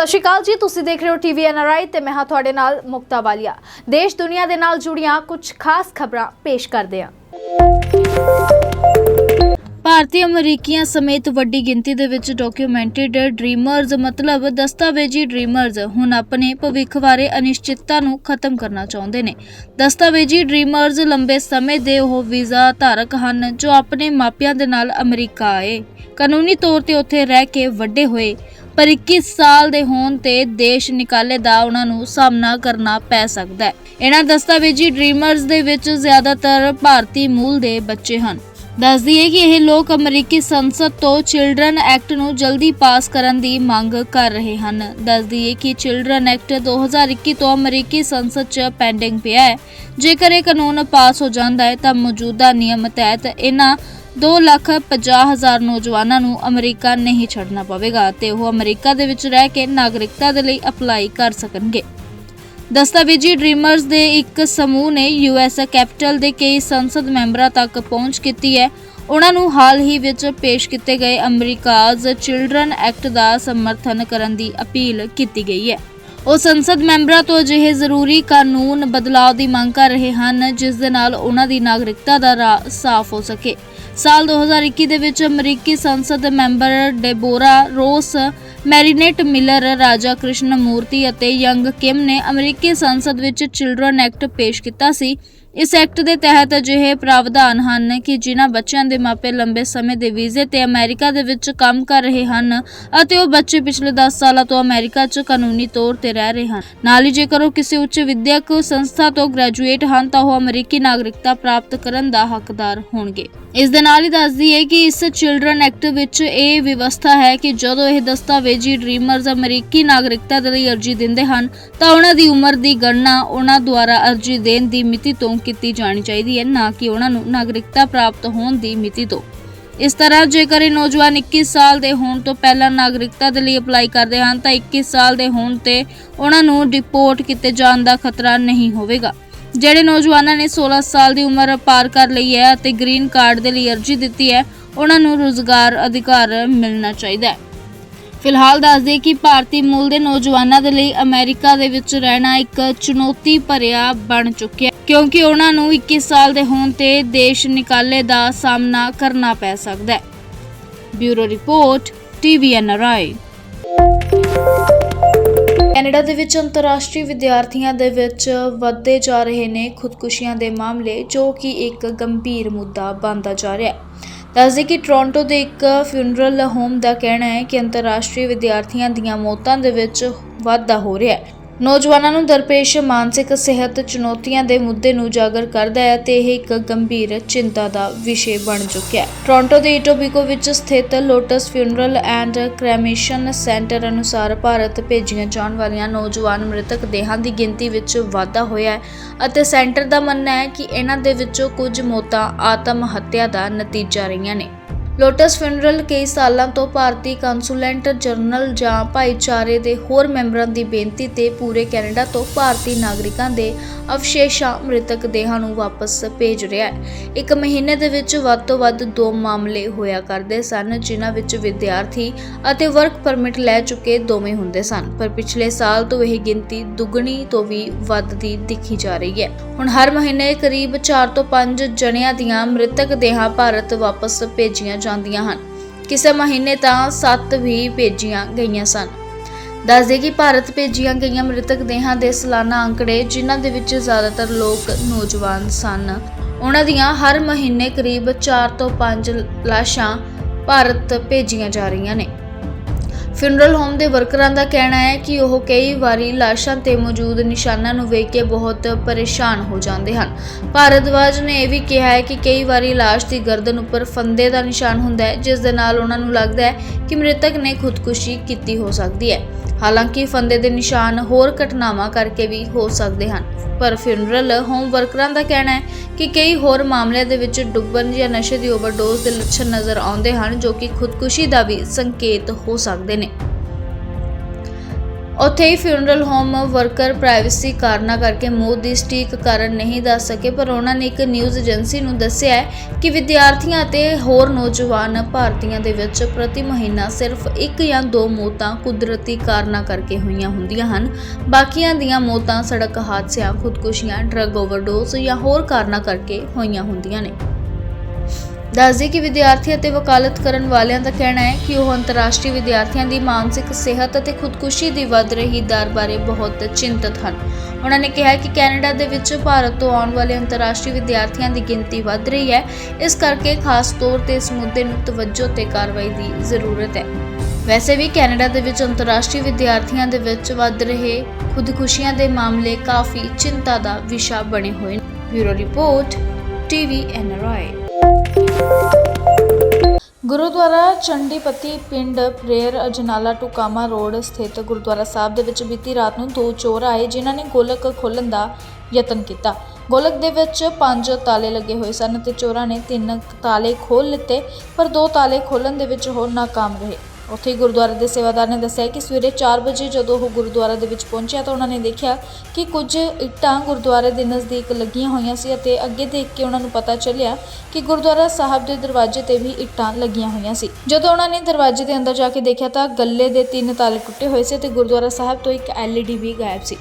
ਸਤਿ ਸ਼੍ਰੀ ਅਕਾਲ ਜੀ, ਤੁਸੀਂ ਦੇਖ ਰਹੇ ਹੋ ਟੀਵੀ ਐਨਆਰਆਈ ਤੇ ਮੈਂ ਹਾਂ ਤੁਹਾਡੇ ਨਾਲ ਮੁਕਤਾ ਵਾਲੀਆ। ਦੇਸ਼ ਦੁਨੀਆ ਦੇ ਨਾਲ ਜੁੜੀਆਂ ਕੁਝ ਖਾਸ ਖਬਰਾਂ ਪੇਸ਼ ਕਰਦੇ ਹਾਂ। ਭਾਰਤੀ ਅਮਰੀਕੀਆਂ ਸਮੇਤ ਵੱਡੀ ਗਿਣਤੀ ਦੇ ਵਿੱਚ ਡਾਕੂਮੈਂਟਡ ਡ੍ਰੀਮਰਜ਼ ਮਤਲਬ ਦਸਤਾਵੇਜ਼ੀ ਡ੍ਰੀਮਰਜ਼ ਹੁਣ ਆਪਣੇ ਭਵਿੱਖ ਬਾਰੇ ਅਨਿਸ਼ਚਿਤਤਾ ਨੂੰ ਖਤਮ ਕਰਨਾ ਚਾਹੁੰਦੇ ਨੇ। ਦਸਤਾਵੇਜ਼ੀ ਡ੍ਰੀਮਰਜ਼ ਲੰਬੇ ਸਮੇਂ ਦੇ ਉਹ ਵੀਜ਼ਾ ਧਾਰਕ ਹਨ ਜੋ ਆਪਣੇ ਮਾਪਿਆਂ ਦੇ ਨਾਲ ਅਮਰੀਕਾ ਆਏ, ਕਾਨੂੰਨੀ ਤੌਰ ਤੇ ਉੱਥੇ ਰਹਿ ਕੇ ਵੱਡੇ ਹੋਏ, ਪਰ 21 ਸਾਲ ਦੇ ਹੋਣ ਤੇ ਦੇਸ਼ ਨਿਕਾਲੇ ਦਾ ਉਹਨਾਂ ਨੂੰ ਸਾਹਮਣਾ ਕਰਨਾ ਪੈ ਸਕਦਾ ਹੈ। ਇਹਨਾਂ ਦਸਤਾਵੇਜ਼ੀ ਡ੍ਰੀਮਰਜ਼ ਦੇ ਵਿੱਚ ਜ਼ਿਆਦਾਤਰ ਭਾਰਤੀ ਮੂਲ ਦੇ ਬੱਚੇ ਹਨ। ਦੱਸ ਦਈਏ ਕਿ ਇਹ ਲੋਕ ਅਮਰੀਕੀ ਸੰਸਦ ਤੋਂ ਚਿਲਡਰਨ ਐਕਟ ਨੂੰ ਜਲਦੀ ਪਾਸ ਕਰਨ ਦੀ ਮੰਗ ਕਰ ਰਹੇ ਹਨ। ਦੱਸ ਦਈਏ ਕਿ ਚਿਲਡਰਨ ਐਕਟ 2021 ਤੋਂ ਅਮਰੀਕੀ ਸੰਸਦ 'ਚ ਪੈਂਡਿੰਗ ਪਿਆ ਹੈ। ਜੇਕਰ ਇਹ ਕਾਨੂੰਨ ਪਾਸ ਹੋ ਜਾਂਦਾ ਹੈ ਤਾਂ ਮੌਜੂਦਾ ਨਿਯਮ ਤਹਿਤ ਇਹਨਾਂ 2,50,000 ਨੌਜਵਾਨਾਂ ਨੂੰ ਅਮਰੀਕਾ ਨਹੀਂ ਛੱਡਣਾ ਪਵੇਗਾ ਤੇ ਉਹ ਅਮਰੀਕਾ ਦੇ ਵਿੱਚ ਰਹਿ ਕੇ ਨਾਗਰਿਕਤਾ ਦੇ ਲਈ ਅਪਲਾਈ ਕਰ ਸਕਣਗੇ। ਦਸਤਾਵੇਜ਼ੀ ਡ੍ਰੀਮਰਜ਼ ਦੇ ਇੱਕ ਸਮੂਹ ਨੇ ਯੂਐਸ ਕੈਪੀਟਲ ਦੇ ਕਈ ਸੰਸਦ ਮੈਂਬਰਾਂ ਤੱਕ ਪਹੁੰਚ ਕੀਤੀ ਹੈ। ਉਹਨਾਂ ਨੂੰ ਹਾਲ ਹੀ ਵਿੱਚ ਪੇਸ਼ ਕੀਤੇ ਗਏ ਅਮਰੀਕਾਜ਼ ਚਿਲਡਰਨ ਐਕਟ ਦਾ ਸਮਰਥਨ ਕਰਨ ਦੀ ਅਪੀਲ ਕੀਤੀ ਗਈ ਹੈ। ਉਹ ਸੰਸਦ ਮੈਂਬਰਾਂ ਤੋਂ ਅਜਿਹੇ ਜ਼ਰੂਰੀ ਕਾਨੂੰਨ ਬਦਲਾਅ ਦੀ ਮੰਗ ਕਰ ਰਹੇ ਹਨ ਜਿਸ ਦੇ ਨਾਲ ਉਹਨਾਂ ਦੀ ਨਾਗਰਿਕਤਾ ਦਾ ਰਾਹ ਸਾਫ਼ ਹੋ ਸਕੇ। ਸਾਲ 2021 ਦੇ ਵਿੱਚ ਅਮਰੀਕੀ ਸੰਸਦ ਮੈਂਬਰ ਡੇਬੋਰਾ ਰੋਸ, ਮੈਰੀਨੇਟ ਮਿਲਰ, ਰਾਜਾ ਕ੍ਰਿਸ਼ਨ ਮੂਰਤੀ ਅਤੇ ਯੰਗ ਕਿਮ ਨੇ ਅਮਰੀਕੀ ਸੰਸਦ ਵਿੱਚ ਚਿਲਡਰਨ ਐਕਟ ਪੇਸ਼ ਕੀਤਾ ਸੀ। ਇਸ ਐਕਟ ਦੇ ਤਹਿਤ ਅਜਿਹੇ ਪ੍ਰਾਵਧਾਨ ਹਨ ਕਿ ਜਿਨ੍ਹਾਂ ਬੱਚਿਆਂ ਦੇ ਮਾਪੇ ਲੰਬੇ ਸਮੇਂ ਦੇ ਵੀਜ਼ੇ ਤੇ ਅਮਰੀਕਾ ਦੇ ਵਿੱਚ ਕੰਮ ਕਰ ਰਹੇ ਹਨ ਅਤੇ ਉਹ ਬੱਚੇ ਪਿਛਲੇ 10 ਸਾਲਾਂ ਤੋਂ ਅਮਰੀਕਾ 'ਚ ਕਾਨੂੰਨੀ ਤੌਰ ਤੇ ਰਹਿ ਰਹੇ ਹਨ, ਨਾਲ ਹੀ ਜੇਕਰ ਉਹ ਕਿਸੇ ਉੱਚ ਵਿਦਿਅਕ ਸੰਸਥਾ ਤੋਂ ਗ੍ਰੈਜੂਏਟ ਹਨ ਤਾਂ ਉਹ ਅਮਰੀਕੀ ਨਾਗਰਿਕਤਾ ਪ੍ਰਾਪਤ ਕਰਨ ਦਾ ਹੱਕਦਾਰ ਹੋਣਗੇ। ਇਸ ਦੇ ਨਾਲ ਹੀ ਦੱਸਦੀ ਹੈ ਕਿ ਇਸ ਚਿਲਡਰਨ ਐਕਟ ਵਿੱਚ ਇਹ ਵਿਵਸਥਾ ਹੈ ਕਿ ਜਦੋਂ ਇਹ ਦਸਤਾਵੇਜ਼ੀ ਡ੍ਰੀਮਰਜ਼ ਅਮਰੀਕੀ ਨਾਗਰਿਕਤਾ ਦੇ ਲਈ ਅਰਜ਼ੀ ਦਿੰਦੇ ਹਨ ਤਾਂ ਉਹਨਾਂ ਦੀ ਉਮਰ ਦੀ ਗਣਨਾ ਉਹਨਾਂ ਦੁਆਰਾ ਅਰਜ਼ੀ ਦੇਣ ਦੀ ਮਿਤੀ ਤੋਂ ਕੀਤੀ ਜਾਣੀ ਚਾਹੀਦੀ ਹੈ, ਨਾ ਕਿ ਉਹਨਾਂ ਨੂੰ ਨਾਗਰਿਕਤਾ ਪ੍ਰਾਪਤ ਹੋਣ ਦੀ ਮਿਤੀ ਤੋਂ। ਇਸ ਤਰ੍ਹਾਂ ਜੇਕਰ ਇਹ ਨੌਜਵਾਨ 21 ਸਾਲ ਦੇ ਹੋਣ ਤੋਂ ਪਹਿਲਾਂ ਨਾਗਰਿਕਤਾ ਦੇ ਲਈ ਅਪਲਾਈ ਕਰਦੇ ਹਨ ਤਾਂ 21 ਸਾਲ ਦੇ ਹੋਣ ਤੇ ਉਹਨਾਂ ਨੂੰ ਡਿਪੋਰਟ ਕੀਤੇ ਜਾਣ ਦਾ ਖਤਰਾ ਨਹੀਂ ਹੋਵੇਗਾ। ਜਿਹੜੇ ਨੌਜਵਾਨਾਂ ਨੇ 16 ਸਾਲ ਦੀ ਉਮਰ ਪਾਰ ਕਰ ਲਈ ਹੈ ਅਤੇ ਗ੍ਰੀਨ ਕਾਰਡ ਦੇ ਲਈ ਅਰਜ਼ੀ ਦਿੱਤੀ ਹੈ, ਉਹਨਾਂ ਨੂੰ ਰੁਜ਼ਗਾਰ ਅਧਿਕਾਰ ਮਿਲਣਾ ਚਾਹੀਦਾ ਹੈ। ਫਿਲਹਾਲ ਦੱਸ ਦਈਏ ਕਿ ਭਾਰਤੀ ਮੂਲ ਦੇ ਨੌਜਵਾਨਾਂ ਦੇ ਲਈ ਅਮਰੀਕਾ ਦੇ ਵਿੱਚ ਰਹਿਣਾ ਇੱਕ ਚੁਣੌਤੀ ਭਰਿਆ ਬਣ ਚੁੱਕਿਆ ਕਿਉਂਕਿ ਉਹਨਾਂ ਨੂੰ 21 ਸਾਲ ਦੇ ਹੋਣ ਤੇ ਦੇਸ਼ ਨਿਕਾਲੇ ਦਾ ਸਾਹਮਣਾ ਕਰਨਾ ਪੈ ਸਕਦਾ ਹੈ। Bureau report, TV NRI. Canada ਦੇ ਵਿੱਚ ਅੰਤਰਰਾਸ਼ਟਰੀ ਵਿਦਿਆਰਥੀਆਂ ਦੇ ਵਿੱਚ ਵੱਧਦੇ ਜਾ ਰਹੇ ਨੇ ਖੁਦਕੁਸ਼ੀਆਂ ਦੇ ਮਾਮਲੇ, ਜੋ ਕਿ ਇੱਕ ਗੰਭੀਰ ਮੁੱਦਾ ਬਣਦਾ ਜਾ ਰਿਹਾ ਹੈ। ਦੱਸਦੇ ਕਿ ਟੋਰਾਂਟੋ ਦੇ ਇੱਕ ਫਿਊਨਰਲ ਹੋਮ ਦਾ ਕਹਿਣਾ ਹੈ ਕਿ ਅੰਤਰਰਾਸ਼ਟਰੀ ਵਿਦਿਆਰਥੀਆਂ ਦੀਆਂ ਮੌਤਾਂ ਦੇ ਵਿੱਚ ਵਾਧਾ ਹੋ ਰਿਹਾ ਹੈ। ਨੌਜਵਾਨਾਂ ਨੂੰ ਦਰਪੇਸ਼ ਮਾਨਸਿਕ ਸਿਹਤ ਚੁਣੌਤੀਆਂ ਦੇ ਮੁੱਦੇ ਨੂੰ ਉਜਾਗਰ ਕਰਦਾ ਹੈ ਤੇ ਇਹ ਇੱਕ ਗੰਭੀਰ ਚਿੰਤਾ ਦਾ ਵਿਸ਼ੇ ਬਣ ਚੁੱਕਿਆ ਹੈ। ਟੋਰਾਂਟੋ ਦੇ ਇਟੋਬੀਕੋ ਵਿੱਚ ਸਥਿਤ ਲੋਟਸ ਫਿਊਨਰਲ ਐਂਡ ਕ੍ਰੈਮੇਸ਼ਨ ਸੈਂਟਰ ਅਨੁਸਾਰ ਭਾਰਤ ਭੇਜੀਆਂ ਜਾਣ ਵਾਲੀਆਂ ਨੌਜਵਾਨ ਮ੍ਰਿਤਕ ਦੇਹਾਂ ਦੀ ਗਿਣਤੀ ਵਿੱਚ ਵਾਧਾ ਹੋਇਆ ਹੈ ਅਤੇ ਸੈਂਟਰ ਦਾ ਮੰਨਣਾ ਹੈ ਕਿ ਇਹਨਾਂ ਦੇ ਵਿੱਚੋਂ ਕੁਝ ਮੌਤਾਂ ਆਤਮ ਹੱਤਿਆ ਦਾ ਨਤੀਜਾ ਰਹੀਆਂ ਨੇ। ਲੋਟਸ ਫਿਊਨਰਲ ਕਈ ਸਾਲਾਂ ਤੋਂ ਭਾਰਤੀ ਕਾਉਂਸਲੇਟ ਜਨਰਲ ਜਾਂ ਭਾਈਚਾਰੇ ਦੇ ਹੋਰ ਮੈਂਬਰਾਂ ਦੀ ਬੇਨਤੀ ਤੇ ਪੂਰੇ ਕੈਨੇਡਾ ਤੋਂ ਭਾਰਤੀ ਨਾਗਰਿਕਾਂ ਦੇ ਅਵਸ਼ੇਸ਼ਾਂ ਮ੍ਰਿਤਕ ਦੇਹਾਂ ਨੂੰ ਵਾਪਸ ਭੇਜ ਰਿਹਾ ਹੈ। ਇੱਕ ਮਹੀਨੇ ਦੇ ਵਿੱਚ ਵੱਧ ਤੋਂ ਵੱਧ 2 ਮਾਮਲੇ ਹੋਇਆ ਕਰਦੇ ਸਨ ਜਿਨ੍ਹਾਂ ਵਿੱਚ ਵਿਦਿਆਰਥੀ ਅਤੇ ਵਰਕ ਪਰਮਿਟ ਲੈ ਚੁੱਕੇ ਦੋਵੇਂ ਹੁੰਦੇ ਸਨ, ਪਰ ਪਿਛਲੇ ਸਾਲ ਤੋਂ ਇਹ ਗਿਣਤੀ ਦੁੱਗਣੀ ਤੋਂ ਵੀ ਵੱਧਦੀ ਦਿਖੀ ਜਾ ਰਹੀ ਹੈ। ਹੁਣ ਹਰ ਮਹੀਨੇ ਕਰੀਬ 4 ਤੋਂ 5 ਜਣਿਆਂ ਦੀਆਂ ਮ੍ਰਿਤਕ ਦੇਹਾਂ ਭਾਰਤ ਵਾਪਸ ਭੇਜੀਆਂ ਜਾਂਦੀਆਂ ਹਨ। ਕਿਸੇ ਮਹੀਨੇ ਤਾਂ 7 ਵੀ ਭੇਜੀਆਂ ਗਈਆਂ ਸਨ। ਦੱਸਦੇ ਕਿ ਭਾਰਤ ਭੇਜੀਆਂ ਗਈਆਂ ਮ੍ਰਿਤਕ ਦੇਹਾਂ ਦੇ ਸਾਲਾਨਾ ਅੰਕੜੇ, ਜਿਨ੍ਹਾਂ ਦੇ ਵਿੱਚ ਜ਼ਿਆਦਾਤਰ ਲੋਕ ਨੌਜਵਾਨ ਸਨ, ਉਹਨਾਂ ਦੀਆਂ ਹਰ ਮਹੀਨੇ ਕਰੀਬ 4 ਤੋਂ 5 ਲਾਸ਼ਾਂ ਭਾਰਤ ਭੇਜੀਆਂ ਜਾ ਰਹੀਆਂ ਨੇ। ਫਿਊਨਰਲ ਹੋਮ ਦੇ ਵਰਕਰਾਂ ਦਾ ਕਹਿਣਾ ਹੈ ਕਿ ਉਹ ਕਈ ਵਾਰੀ ਲਾਸ਼ਾਂ ਤੇ ਮੌਜੂਦ ਨਿਸ਼ਾਨਾਂ ਨੂੰ ਵੇਖ ਕੇ ਬਹੁਤ ਪਰੇਸ਼ਾਨ ਹੋ ਜਾਂਦੇ ਹਨ। ਭਾਰਦਵਾਜ ਨੇ ਇਹ ਵੀ ਕਿਹਾ ਹੈ ਕਿ ਕਈ ਵਾਰੀ ਲਾਸ਼ ਦੀ ਗਰਦਨ ਉੱਪਰ ਫੰਦੇ ਦਾ ਨਿਸ਼ਾਨ ਹੁੰਦਾ ਹੈ, ਜਿਸ ਦੇ ਨਾਲ ਉਹਨਾਂ ਨੂੰ ਲੱਗਦਾ ਹੈ ਕਿ ਮ੍ਰਿਤਕ ਨੇ ਖੁਦਕੁਸ਼ੀ ਕੀਤੀ ਹੋ ਸਕਦੀ ਹੈ। ਹਾਲਾਂਕਿ ਫੰਦੇ ਦੇ ਨਿਸ਼ਾਨ ਹੋਰ ਘਟਨਾਵਾਂ ਕਰਕੇ ਵੀ ਹੋ ਸਕਦੇ ਹਨ, ਪਰ ਫਿਊਨਰਲ ਹੋਮ ਵਰਕਰਾਂ ਦਾ ਕਹਿਣਾ ਹੈ ਕਿ ਕਈ ਹੋਰ ਮਾਮਲਿਆਂ ਦੇ ਵਿੱਚ ਡੁੱਬਣ ਜਾਂ ਨਸ਼ੇ ਦੀ ਓਵਰਡੋਜ਼ ਦੇ ਲੱਛਣ ਨਜ਼ਰ ਆਉਂਦੇ ਹਨ, ਜੋ ਕਿ ਖੁਦਕੁਸ਼ੀ ਦਾ ਵੀ ਸੰਕੇਤ ਹੋ ਸਕਦੇ ਨੇ। ਉੱਥੇ ਹੀ ਫਿਊਨਰਲ ਹੋਮ ਵਰਕਰ ਪ੍ਰਾਈਵੇਸੀ ਕਾਰਨਾਂ ਕਰਕੇ ਮੌਤ ਦੀ ਸਟੀਕ ਕਾਰਨ ਨਹੀਂ ਦੱਸ ਸਕੇ, ਪਰ ਉਹਨਾਂ ਨੇ ਇੱਕ ਨਿਊਜ਼ ਏਜੰਸੀ ਨੂੰ ਦੱਸਿਆ ਕਿ ਵਿਦਿਆਰਥੀਆਂ ਅਤੇ ਹੋਰ ਨੌਜਵਾਨ ਭਾਰਤੀਆਂ ਦੇ ਵਿੱਚ ਪ੍ਰਤੀ ਮਹੀਨਾ ਸਿਰਫ 1 ਜਾਂ 2 ਮੌਤਾਂ ਕੁਦਰਤੀ ਕਾਰਨਾਂ ਕਰਕੇ ਹੋਈਆਂ ਹੁੰਦੀਆਂ ਹਨ। ਬਾਕੀਆਂ ਦੀਆਂ ਮੌਤਾਂ ਸੜਕ ਹਾਦਸਿਆਂ, ਖੁਦਕੁਸ਼ੀਆਂ, ਡਰੱਗ ਓਵਰਡੋਜ਼ ਜਾਂ ਹੋਰ ਕਾਰਨਾਂ ਕਰਕੇ ਹੋਈਆਂ ਹੁੰਦੀਆਂ ਨੇ। ਦੱਸਦੇ ਕਿ ਵਿਦਿਆਰਥੀ ਅਤੇ ਵਕਾਲਤ ਕਰਨ ਵਾਲਿਆਂ ਦਾ ਕਹਿਣਾ ਹੈ ਕਿ ਉਹ ਅੰਤਰਰਾਸ਼ਟਰੀ ਵਿਦਿਆਰਥੀਆਂ ਦੀ ਮਾਨਸਿਕ ਸਿਹਤ ਅਤੇ ਖੁਦਕੁਸ਼ੀ ਦੀ ਵੱਧ ਰਹੀ ਦਰ ਬਾਰੇ ਬਹੁਤ ਚਿੰਤਤ ਹਨ। ਉਹਨਾਂ ਨੇ ਕਿਹਾ ਕਿ ਕੈਨੇਡਾ ਦੇ ਵਿੱਚ ਭਾਰਤ ਤੋਂ ਆਉਣ ਵਾਲੇ ਅੰਤਰਰਾਸ਼ਟਰੀ ਵਿਦਿਆਰਥੀਆਂ ਦੀ ਗਿਣਤੀ ਵੱਧ ਰਹੀ ਹੈ, ਇਸ ਕਰਕੇ ਖਾਸ ਤੌਰ ਤੇ ਇਸ ਮੁੱਦੇ ਨੂੰ ਤਵੱਜੋ ਤੇ ਕਾਰਵਾਈ ਦੀ ਜ਼ਰੂਰਤ ਹੈ। ਵੈਸੇ ਵੀ ਕੈਨੇਡਾ ਦੇ ਵਿੱਚ ਅੰਤਰਰਾਸ਼ਟਰੀ ਵਿਦਿਆਰਥੀਆਂ ਦੇ ਵਿੱਚ ਵੱਧ ਰਹੇ ਖੁਦਕੁਸ਼ੀਆਂ ਦੇ ਮਾਮਲੇ ਕਾਫੀ ਚਿੰਤਾ ਦਾ ਵਿਸ਼ਾ ਬਣੇ ਹੋਏ ਨੇ। Bureau report TV NRI। Gurdwara Chandipati ਪਿੰਡ ਪ੍ਰੇਰ ਅਜਨਾਲਾ ਟੁਕਾਮਾ ਰੋਡ ਸਥਿਤ ਗੁਰਦੁਆਰਾ ਸਾਹਿਬ ਦੇ ਵਿੱਚ ਬੀਤੀ ਰਾਤ ਨੂੰ 2 ਚੋਰ ਆਏ, ਜਿਨ੍ਹਾਂ ਨੇ ਗੋਲਕ ਖੋਲ੍ਹਣ ਦਾ ਯਤਨ ਕੀਤਾ। ਗੋਲਕ ਦੇ ਵਿੱਚ 5 ਤਾਲੇ ਲੱਗੇ ਹੋਏ ਸਨ ਤੇ ਚੋਰਾਂ ਨੇ 3 ਤਾਲੇ ਖੋਲ੍ਹ ਲਿੱਤੇ, ਪਰ 2 ਤਾਲੇ ਖੋਲ੍ਹਣ ਦੇ ਵਿੱਚ ਉਹ ਨਾਕਾਮ ਰਹੇ। ਉੱਥੇ ਹੀ ਗੁਰਦੁਆਰੇ ਦੇ ਸੇਵਾਦਾਰ ਨੇ ਦੱਸਿਆ ਕਿ ਸਵੇਰੇ 4 ਵਜੇ ਜਦੋਂ ਉਹ ਗੁਰਦੁਆਰਾ ਦੇ ਵਿੱਚ ਪਹੁੰਚਿਆ ਤਾਂ ਉਹਨਾਂ ਨੇ ਦੇਖਿਆ ਕਿ ਕੁਝ ਇੱਟਾਂ ਗੁਰਦੁਆਰੇ ਦੇ ਨਜ਼ਦੀਕ ਲੱਗੀਆਂ ਹੋਈਆਂ ਸੀ ਅਤੇ ਅੱਗੇ ਦੇਖ ਕੇ ਉਹਨਾਂ ਨੂੰ ਪਤਾ ਚੱਲਿਆ ਕਿ ਗੁਰਦੁਆਰਾ ਸਾਹਿਬ ਦੇ ਦਰਵਾਜ਼ੇ ਤੇ ਵੀ ਇੱਟਾਂ ਲੱਗੀਆਂ ਹੋਈਆਂ ਸੀ। ਜਦੋਂ ਉਹਨਾਂ ਨੇ ਦਰਵਾਜ਼ੇ ਦੇ ਅੰਦਰ ਜਾ ਕੇ ਦੇਖਿਆ ਤਾਂ ਗੱਲੇ ਦੇ 3 ਤਾਲੇ ਟੁੱਟੇ ਹੋਏ ਸੀ ਤੇ ਗੁਰਦੁਆਰਾ ਸਾਹਿਬ ਤੋਂ ਇੱਕ LED ਵੀ ਗਾਇਬ ਸੀ।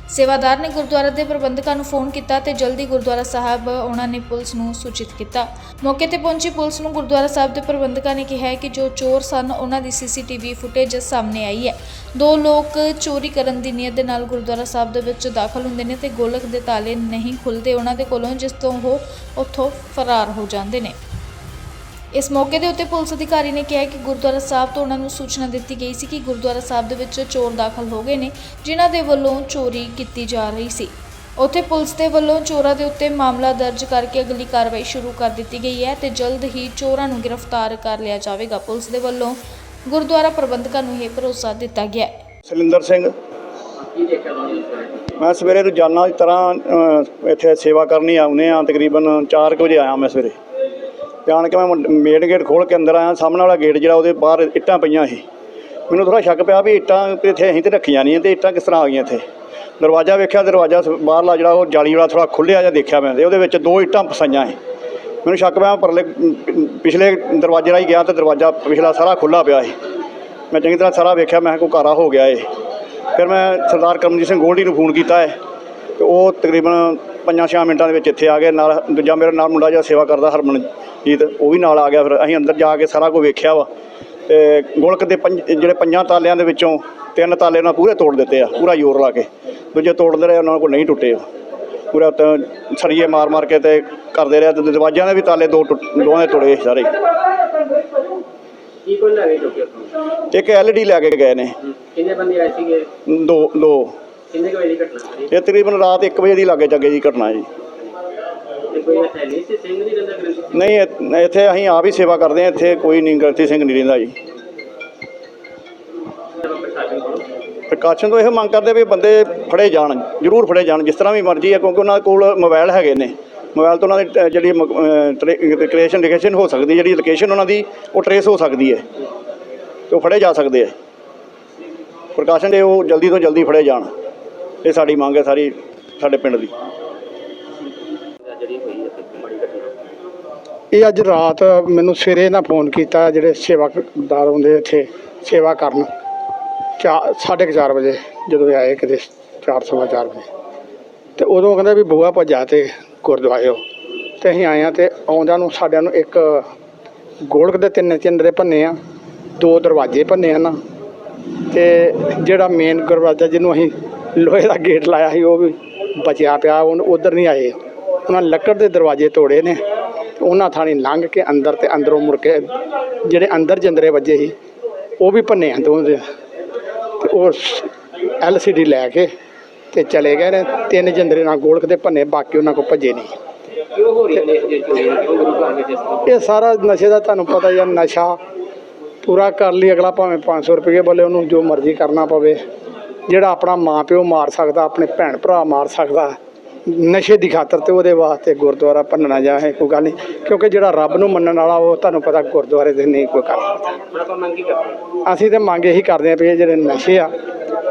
ਸੇਵਾਦਾਰ ਨੇ ਗੁਰਦੁਆਰਾ ਦੇ ਪ੍ਰਬੰਧਕਾਂ ਨੂੰ ਫੋਨ ਕੀਤਾ ਤੇ ਜਲਦੀ ਗੁਰਦੁਆਰਾ ਸਾਹਿਬ ਉਹਨਾਂ ਨੇ ਪੁਲਿਸ ਨੂੰ ਸੂਚਿਤ ਕੀਤਾ। ਮੌਕੇ ਤੇ ਪਹੁੰਚੀ ਪੁਲਿਸ ਨੂੰ ਗੁਰਦੁਆਰਾ ਸਾਹਿਬ ਦੇ ਪ੍ਰਬੰਧਕਾਂ ਨੇ ਕਿਹਾ ਕਿ ਜੋ ਚੋਰ ਸਨ ਉਹਨਾਂ ਦੀ CCTV ਫੁਟੇਜ ਸਾਹਮਣੇ ਆਈ ਹੈ। 2 ਲੋਕ ਚੋਰੀ ਕਰਨ ਦੀ ਨੀਅਤ ਦੇ ਨਾਲ ਗੁਰਦੁਆਰਾ ਸਾਹਿਬ ਦੇ ਵਿੱਚ ਦਾਖਲ ਹੁੰਦੇ ਨੇ ਤੇ ਗੋਲਕ ਦੇ ਤਾਲੇ ਨਹੀਂ ਖੁੱਲ੍ਹਦੇ ਉਹਨਾਂ ਦੇ ਕੋਲੋਂ, ਜਿਸ ਤੋਂ ਉਹ ਉੱਥੋਂ ਫਰਾਰ ਹੋ ਜਾਂਦੇ ਨੇ। ਇਸ ਮੌਕੇ ਦੇ ਉੱਤੇ ਪੁਲਿਸ ਅਧਿਕਾਰੀ ਨੇ ਕਿਹਾ ਕਿ ਗੁਰਦੁਆਰਾ ਸਾਹਿਬ ਤੋਂ ਉਹਨਾਂ ਨੂੰ ਸੂਚਨਾ ਦਿੱਤੀ ਗਈ ਸੀ ਕਿ ਗੁਰਦੁਆਰਾ ਸਾਹਿਬ ਦੇ ਵਿੱਚ ਚੋਰ ਦਾਖਲ ਹੋ ਗਏ ਨੇ, ਜਿਨ੍ਹਾਂ ਦੇ ਵੱਲੋਂ ਚੋਰੀ ਕੀਤੀ ਜਾ ਰਹੀ ਸੀ। ਉੱਥੇ ਪੁਲਿਸ ਦੇ ਵੱਲੋਂ ਚੋਰਾਂ ਦੇ ਉੱਤੇ ਮਾਮਲਾ ਦਰਜ ਕਰਕੇ ਅਗਲੀ ਕਾਰਵਾਈ ਸ਼ੁਰੂ ਕਰ ਦਿੱਤੀ ਗਈ ਹੈ ਤੇ ਜਲਦ ਹੀ ਚੋਰਾਂ ਨੂੰ ਗ੍ਰਿਫਤਾਰ ਕਰ ਲਿਆ ਜਾਵੇਗਾ। ਪੁਲਿਸ ਦੇ ਵੱਲੋਂ ਗੁਰਦੁਆਰਾ ਪ੍ਰਬੰਧਕਾਂ ਨੂੰ ਇਹ ਭਰੋਸਾ ਦਿੱਤਾ ਗਿਆ ਹੈ। ਸਲਿੰਦਰ ਸਿੰਘ, ਮੈਂ ਸਵੇਰੇ ਰੋਜ਼ਾਨਾ ਦੀ ਤਰ੍ਹਾਂ ਇੱਥੇ ਸੇਵਾ ਕਰਨੀ ਆਉਂਦੇ ਹਾਂ। ਤਕਰੀਬਨ 4 ਵਜੇ ਆਇਆ ਮੈਂ ਸਵੇਰੇ। ਜਾਣ ਕੇ ਮੈਂ ਮੇਨ ਗੇਟ ਖੋਲ੍ਹ ਕੇ ਅੰਦਰ ਆਇਆ। ਸਾਹਮਣੇ ਵਾਲਾ ਗੇਟ ਜਿਹੜਾ ਉਹਦੇ ਬਾਹਰ ਇੱਟਾਂ ਪਈਆਂ ਸੀ। ਮੈਨੂੰ ਥੋੜ੍ਹਾ ਸ਼ੱਕ ਪਿਆ ਵੀ ਇੱਟਾਂ ਇੱਥੇ ਅਸੀਂ ਤਾਂ ਰੱਖੀਆਂ ਨਹੀਂ ਅਤੇ ਇੱਟਾਂ ਕਿਸ ਤਰ੍ਹਾਂ ਆ ਗਈਆਂ ਇੱਥੇ। ਦਰਵਾਜ਼ਾ ਵੇਖਿਆ, ਦਰਵਾਜ਼ਾ ਬਾਹਰਲਾ ਜਿਹੜਾ ਉਹ ਜਾਲੀ ਵਾਲਾ ਥੋੜ੍ਹਾ ਖੁੱਲ੍ਹਿਆ ਜਿਹਾ ਦੇਖਿਆ ਮੈਂ, ਅਤੇ ਉਹਦੇ ਵਿੱਚ 2 ਇੱਟਾਂ ਫਸਾਈਆਂ ਸੀ। ਮੈਨੂੰ ਸ਼ੱਕ ਪਿਆ, ਪਰਲੇ ਪਿਛਲੇ ਦਰਵਾਜ਼ੇ ਰਾਹੀਂ ਗਿਆ ਤਾਂ ਦਰਵਾਜ਼ਾ ਪਿਛਲਾ ਸਾਰਾ ਖੁੱਲ੍ਹਾ ਪਿਆ ਸੀ। ਮੈਂ ਚੰਗੀ ਤਰ੍ਹਾਂ ਸਾਰਾ ਵੇਖਿਆ, ਮੈਂ ਕੋਈ ਕਾਰਾ ਹੋ ਗਿਆ ਏ। ਫਿਰ ਮੈਂ ਸਰਦਾਰ ਕਰਮਜੀਤ ਸਿੰਘ ਗੋਲਡੀ ਨੂੰ ਫੋਨ ਕੀਤਾ ਹੈ ਅਤੇ ਉਹ ਤਕਰੀਬਨ 5-6 ਮਿੰਟਾਂ ਦੇ ਵਿੱਚ ਇੱਥੇ ਆ ਗਏ। ਨਾਲ ਦੂਜਾ ਮੇਰੇ ਨਾਲ ਮੁੰਡਾ ਜਿਹੜਾ ਸੇਵਾ ਕਰਦਾ ਹਰਮਨਜੀਤ, ਉਹ ਵੀ ਨਾਲ ਆ ਗਿਆ। ਫਿਰ ਅਸੀਂ ਅੰਦਰ ਜਾ ਕੇ ਸਾਰਾ ਕੁਝ ਵੇਖਿਆ ਵਾ ਅਤੇ ਗੋਲਕ ਦੇ ਜਿਹੜੇ 5 ਤਾਲਿਆਂ ਦੇ ਵਿੱਚੋਂ 3 ਤਾਲੇ ਨਾਲ ਪੂਰੇ ਤੋੜ ਦਿੱਤੇ ਆ, ਪੂਰਾ ਜ਼ੋਰ ਲਾ ਕੇ। ਦੂਜੇ ਤੋੜਦੇ ਰਹੇ, ਉਹਨਾਂ ਕੋਲ ਨਹੀਂ ਟੁੱਟੇ। ਪੂਰਾ ਸਰੀਏ ਮਾਰ ਮਾਰ ਕੇ ਤੇ ਕਰਦੇ ਰਹੇ। ਅਤੇ ਦਰਵਾਜ਼ਿਆਂ ਦੇ ਵੀ ਤਾਲੇ ਦੋਵਾਂ ਦੇ ਤੋੜੇ ਸਾਰੇ। ਇੱਕ LED ਲੈ ਕੇ ਗਏ ਨੇ। ਕਿੰਨੇ ਬੰਦੇ ਆਏ ਸੀਗੇ? 2। ਕਿੰਨੇ ਕੁ ਵਜੇ ਦੀ ਘਟਨਾ ਸੀ? ਇਹ ਤਕਰੀਬਨ ਰਾਤ 1 ਵਜੇ ਦੀ ਲਾਗੇ ਜਾਗੇ ਜੀ ਘਟਨਾ ਜੀ। ਕੋਈ ਹੈ ਨਹੀਂ ਸੀ, ਸਿੰਘ ਨਹੀਂ ਰਹਿੰਦਾ ਗ੍ਰੰਥੀ? ਨਹੀਂ, ਇੱਥੇ ਅਸੀਂ ਆਪ ਹੀ ਸੇਵਾ ਕਰਦੇ ਹਾਂ। ਇੱਥੇ ਕੋਈ ਨਹੀਂ, ਗ੍ਰੰਥੀ ਸਿੰਘ ਨਹੀਂ ਰਹਿੰਦਾ ਜੀ। ਪ੍ਰਕਾਸ਼ਨ ਤੋਂ ਇਹ ਮੰਗ ਕਰਦੇ ਵੀ ਬੰਦੇ ਫੜੇ ਜਾਣ, ਜ਼ਰੂਰ ਫੜੇ ਜਾਣ, ਜਿਸ ਤਰ੍ਹਾਂ ਵੀ ਮਰਜ਼ੀ ਹੈ, ਕਿਉਂਕਿ ਉਹਨਾਂ ਕੋਲ ਮੋਬਾਈਲ ਹੈਗੇ ਨੇ। ਮੋਬਾਈਲ ਤੋਂ ਉਹਨਾਂ ਦੀ ਜਿਹੜੀ ਲੋਕੇਸ਼ਨ ਹੋ ਸਕਦੀ, ਜਿਹੜੀ ਲੋਕੇਸ਼ਨ ਉਹਨਾਂ ਦੀ ਉਹ ਟਰੇਸ ਹੋ ਸਕਦੀ ਹੈ ਅਤੇ ਉਹ ਫੜੇ ਜਾ ਸਕਦੇ ਹੈ। ਪ੍ਰਕਾਸ਼ਨ ਦੇ ਉਹ ਜਲਦੀ ਤੋਂ ਜਲਦੀ ਫੜੇ ਜਾਣ, ਇਹ ਸਾਡੀ ਮੰਗ ਹੈ ਸਾਰੀ ਸਾਡੇ ਪਿੰਡ ਦੀ। ਇਹ ਅੱਜ ਰਾਤ ਮੈਨੂੰ ਸਵੇਰੇ ਨਾ ਫੋਨ ਕੀਤਾ, ਜਿਹੜੇ ਸੇਵਾਦਾਰ ਹੁੰਦੇ ਇੱਥੇ ਸੇਵਾ ਕਰਨ, 4:30 ਵਜੇ ਜਦੋਂ ਆਏ, ਕਿਤੇ 4:15 ਵਜੇ, ਅਤੇ ਉਦੋਂ ਕਹਿੰਦੇ ਵੀ ਬੂਹਾ ਭੱਜਾ ਅਤੇ ਗੁਰਦੁਆਰੇ ਅਤੇ ਅਸੀਂ ਆਏ ਹਾਂ। ਅਤੇ ਆਉਂਦਿਆਂ ਨੂੰ ਸਾਡਿਆਂ ਨੂੰ ਇੱਕ ਗੋਲਕ ਦੇ 3 ਚਿੰਦਰੇ ਭੰਨੇ ਆ, 2 ਦਰਵਾਜ਼ੇ ਭੰਨੇ ਹਨ ਅਤੇ ਜਿਹੜਾ ਮੇਨ ਦਰਵਾਜ਼ਾ ਜਿਹਨੂੰ ਅਸੀਂ ਲੋਹੇ ਦਾ ਗੇਟ ਲਾਇਆ ਸੀ ਉਹ ਵੀ ਬਚਿਆ ਪਿਆ, ਉਹਨੂੰ ਉੱਧਰ ਨਹੀਂ ਆਏ। ਉਹਨਾਂ ਲੱਕੜ ਦੇ ਦਰਵਾਜ਼ੇ ਤੋੜੇ ਨੇ। ਉਹਨਾਂ ਥਾਣੀ ਲੰਘ ਕੇ ਅੰਦਰ ਅਤੇ ਅੰਦਰੋਂ ਮੁੜ ਕੇ ਜਿਹੜੇ ਅੰਦਰ ਜਿੰਦਰੇ ਵੱਜੇ ਸੀ ਉਹ ਵੀ ਭੰਨੇ ਆ 2 ਦੇ, ਅਤੇ ਉਹ LCD ਲੈ ਕੇ ਅਤੇ ਚਲੇ ਗਏ ਨੇ। 3 ਜਿੰਦਰੇ ਨਾਲ ਗੋਲਕ ਦੇ ਭੰਨੇ, ਬਾਕੀ ਉਹਨਾਂ ਕੋਲ ਭੱਜੇ ਨਹੀਂ। ਕਿਉਂ ਹੋ ਰਹੀ ਨੇ ਇਹ ਸਾਰਾ ਨਸ਼ੇ ਦਾ ਤੁਹਾਨੂੰ ਪਤਾ ਹੀ ਆ। ਨਸ਼ਾ ਪੂਰਾ ਕਰ ਲਈ ਅਗਲਾ, ਭਾਵੇਂ 500 ਰੁਪਏ ਬੋਲੇ, ਉਹਨੂੰ ਜੋ ਮਰਜ਼ੀ ਕਰਨਾ ਪਵੇ। ਜਿਹੜਾ ਆਪਣਾ ਮਾਂ ਪਿਓ ਮਾਰ ਸਕਦਾ, ਆਪਣੇ ਭੈਣ ਭਰਾ ਮਾਰ ਸਕਦਾ ਨਸ਼ੇ ਦੀ ਖਾਤਰ, ਤੇ ਉਹਦੇ ਵਾਸਤੇ ਗੁਰਦੁਆਰਾ ਭੰਨਣਾ ਜਾਂ ਹੈ ਕੋਈ ਗੱਲ ਨਹੀਂ। ਕਿਉਂਕਿ ਜਿਹੜਾ ਰੱਬ ਨੂੰ ਮੰਨਣ ਵਾਲਾ ਉਹ ਤੁਹਾਨੂੰ ਪਤਾ ਗੁਰਦੁਆਰੇ ਦੇ ਨਹੀਂ ਕੋਈ ਕਰ ਸਕਦਾ। ਅਸੀਂ ਤਾਂ ਮੰਗ ਇਹੀ ਕਰਦੇ ਹਾਂ ਵੀ ਇਹ ਜਿਹੜੇ ਨਸ਼ੇ ਆ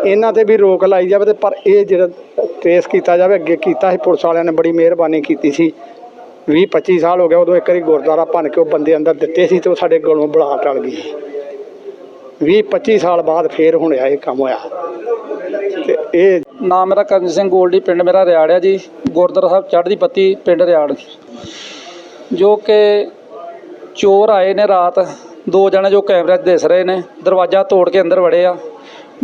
ਇਹਨਾਂ ਤੇ ਵੀ ਰੋਕ ਲਾਈ ਜਾਵੇ, ਤੇ ਪਰ ਇਹ ਜਿਹੜਾ ਟ੍ਰੇਸ ਕੀਤਾ ਜਾਵੇ। ਅੱਗੇ ਕੀਤਾ ਸੀ ਪੁਲਿਸ ਵਾਲਿਆਂ ਨੇ, ਬੜੀ ਮਿਹਰਬਾਨੀ ਕੀਤੀ ਸੀ। 20-25 ਸਾਲ ਹੋ ਗਿਆ, ਉਦੋਂ ਇੱਕ ਵਾਰੀ ਗੁਰਦੁਆਰਾ ਭੰਨ ਕੇ ਉਹ ਬੰਦੇ ਅੰਦਰ ਦਿੱਤੇ ਸੀ ਤੇ ਉਹ ਸਾਡੇ ਗਲੋਂ ਬਲਾ ਟਲ ਗਈ। 20-25 ਸਾਲ ਬਾਅਦ ਫੇਰ ਹੁਣ ਇਹ ਕੰਮ ਹੋਇਆ। ਤੇ ਇਹ ਨਾਮ ਮੇਰਾ ਕਰਨ ਸਿੰਘ ਗੋਲਡੀ, ਪਿੰਡ ਮੇਰਾ ਰਿਆੜ ਆ ਜੀ। ਗੁਰਦੁਆਰਾ ਸਾਹਿਬ ਚੜ੍ਹਦੀ ਪੱਤੀ, ਪਿੰਡ ਰਿਆੜ, ਜੋ ਕਿ ਚੋਰ ਆਏ ਨੇ ਰਾਤ, 2 ਜਣੇ ਜੋ ਕੈਮਰੇ 'ਚ ਦਿਸ ਰਹੇ ਨੇ, ਦਰਵਾਜ਼ਾ ਤੋੜ ਕੇ ਅੰਦਰ ਵੜੇ ਆ।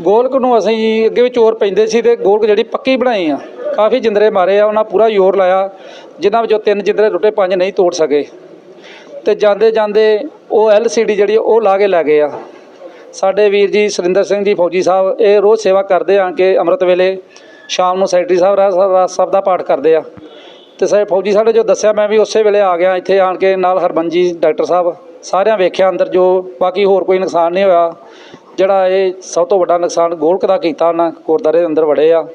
ਗੋਲਕ ਨੂੰ ਅਸੀਂ ਜੀ ਅੱਗੇ ਵੀ ਚੋਰ ਪੈਂਦੇ ਸੀ ਤੇ ਗੋਲਕ ਜਿਹੜੀ ਪੱਕੀ ਬਣਾਈ ਆ, ਕਾਫੀ ਜਿੰਦਰੇ ਮਾਰੇ ਆ, ਉਹਨਾਂ ਪੂਰਾ ਜ਼ੋਰ ਲਾਇਆ, ਜਿਨ੍ਹਾਂ ਵਿੱਚੋਂ 3 ਜਿੰਦਰੇ ਟੁੱਟੇ, 5 ਨਹੀਂ ਤੋੜ ਸਕੇ। ਤੇ ਜਾਂਦੇ ਜਾਂਦੇ ਉਹ LCD ਜਿਹੜੀ ਉਹ ਲਾ ਕੇ ਲੈ ਗਏ ਆ। ਸਾਡੇ ਵੀਰ ਜੀ ਸੁਰਿੰਦਰ ਸਿੰਘ ਜੀ ਫੌਜੀ ਸਾਹਿਬ, ਇਹ ਰੋਜ਼ ਸੇਵਾ ਕਰਦੇ ਆ ਕਿ ਅੰਮ੍ਰਿਤ ਵੇਲੇ ਸ਼ਾਮ ਨੂੰ ਸੈਕਟਰੀ ਸਾਹਿਬ ਰਹਿਰਾਸ ਸਾਹਿਬ ਦਾ ਪਾਠ ਕਰਦੇ ਆ। ਤੇ ਸਾਡੇ ਫੌਜੀ ਸਾਡੇ ਜੋ ਦੱਸਿਆ, ਮੈਂ ਵੀ ਉਸੇ ਵੇਲੇ ਆ ਗਿਆ ਇੱਥੇ ਆਣ ਕੇ, ਨਾਲ ਹਰਬੰਸ ਜੀ ਡਾਕਟਰ ਸਾਹਿਬ, ਸਾਰਿਆਂ ਵੇਖਿਆ ਅੰਦਰ, ਜੋ ਬਾਕੀ ਹੋਰ ਕੋਈ ਨੁਕਸਾਨ ਨਹੀਂ ਹੋਇਆ। ਜਿਹੜਾ ਇਹ ਸਭ ਤੋਂ ਵੱਡਾ ਨੁਕਸਾਨ ਗੋਲਕ ਦਾ ਕੀਤਾ, ਉਹਨਾਂ ਗੁਰਦੁਆਰੇ ਦੇ ਅੰਦਰ ਵੜੇ ਆ।